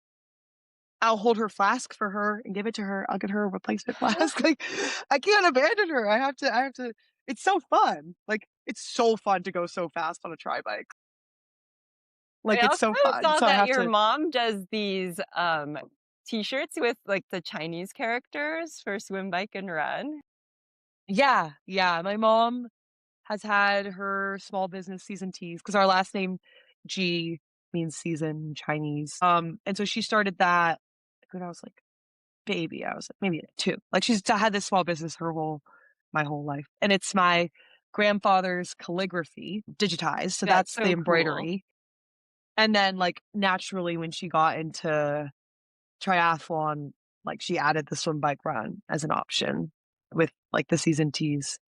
I'll hold her flask for her and give it to her. I'll get her a replacement flask. Like, I can't abandon her. I have to it's so fun. Like, it's so fun to go so fast on a tri bike. I Like, it's also so fun. saw So I that have your to mom does these, T-shirts with, like, the Chinese characters for swim, bike, and run. Yeah, yeah. My mom has had her small business season teas because our last name G means season in Chinese. And so she started that when I was like baby. I was like maybe 2. Like she's had this small business my whole life. And it's my grandfather's calligraphy digitized. So That's that's the so cool. embroidery. And then like naturally when she got into triathlon, like she added the swim bike run as an option with like the season tees.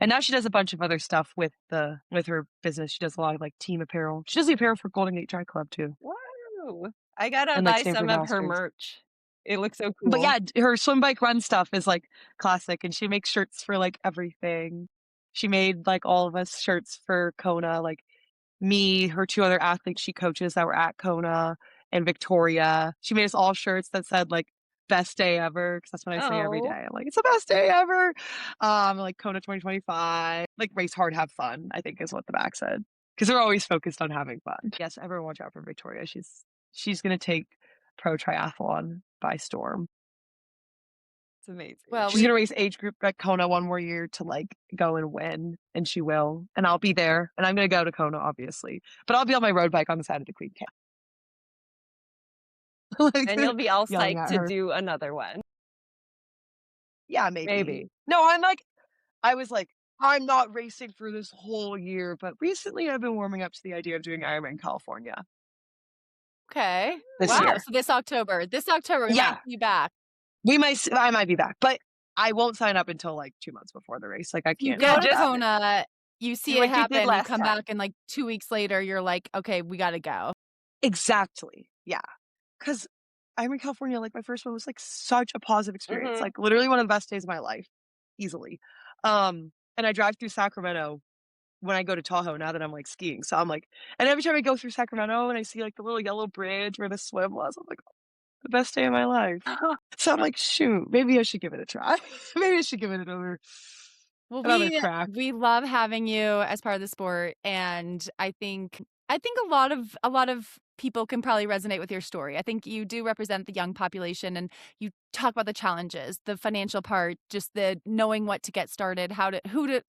And now she does a bunch of other stuff with her business. She does a lot of like team apparel. She does the apparel for Golden Gate Tri Club too, Wow. I gotta and like buy Stanford some of her Masters. merch. It looks so But cool. yeah, her swim bike run stuff is like classic, and she makes shirts for like everything. She made like all of us shirts for Kona, like me, her 2 other athletes she coaches that were at Kona, and Victoria. She made us all shirts that said like "best day ever" because that's what I say every day. Oh, I'm like, "It's the best day ever." Like Kona 2025, like "race hard, have fun," I think is what the back said. Because they're always focused on having fun. Yes, everyone watch out for Victoria. She's gonna take pro triathlon by storm. it's amazing. Well, She's we gonna race age group at Kona one more year to like go and win, and she will. And I'll be there, and I'm gonna go to Kona, obviously, but I'll be on my road bike on the side of the Queen K, like And you'll be all yelling psyched at to her. do another one. Yeah, maybe. Maybe. No, I was like, I'm not racing for this whole year, but recently I've been warming up to the idea of doing Ironman California okay. this Wow. year. So this October we might Yeah, see you back. I might be back, but I won't sign up until like 2 months before the race. Like I You can't Yeah, go to drop just out. Kona, you do see it what you did happen, you last come time. back, and like 2 weeks later, you're like, okay, we gotta go. Exactly. Yeah. 'Cause I'm in California, like, my first one was, like, such a positive experience, Mhm. like, literally one of the best days of my life, easily. And I drive through Sacramento when I go to Tahoe now that I'm, like, skiing, so I'm like and every time I go through Sacramento and I see, like, the little yellow bridge where the swim was, I'm like, "Oh, the best day of my life." So I'm like, "Shoot, maybe I should give it a try. Maybe I should give it Well, another we crack." we love having you as part of the sport, and I think a lot of people can probably resonate with your story. I think you do represent the young population, and you talk about the challenges, the financial part, just the knowing what to get started, who to,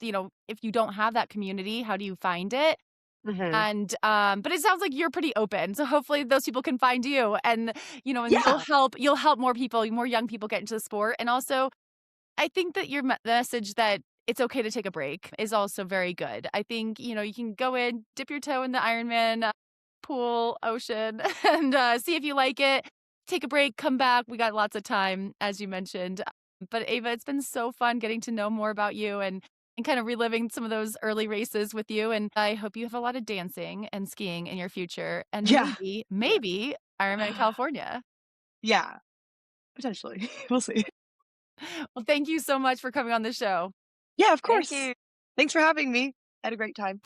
if you don't have that community, how do you find it? Mhm. And but it sounds like you're pretty open, so hopefully those people can find you, and and Yeah. you'll help more people, more young people get into the sport, and also I think that your message that it's okay to take a break is also very good. I think, you can go in, dip your toe in the Ironman pool, ocean, and see if you like it. Take a break, come back. We got lots of time, as you mentioned. But Ava, it's been so fun getting to know more about you and kind of reliving some of those early races with you. And I hope you have a lot of dancing and skiing in your future, and Yeah. maybe Ironman California. Yeah, potentially. We'll see. Well, thank you so much for coming on the show. Yeah, of Thank course. you. Thanks for having me. I had a great time.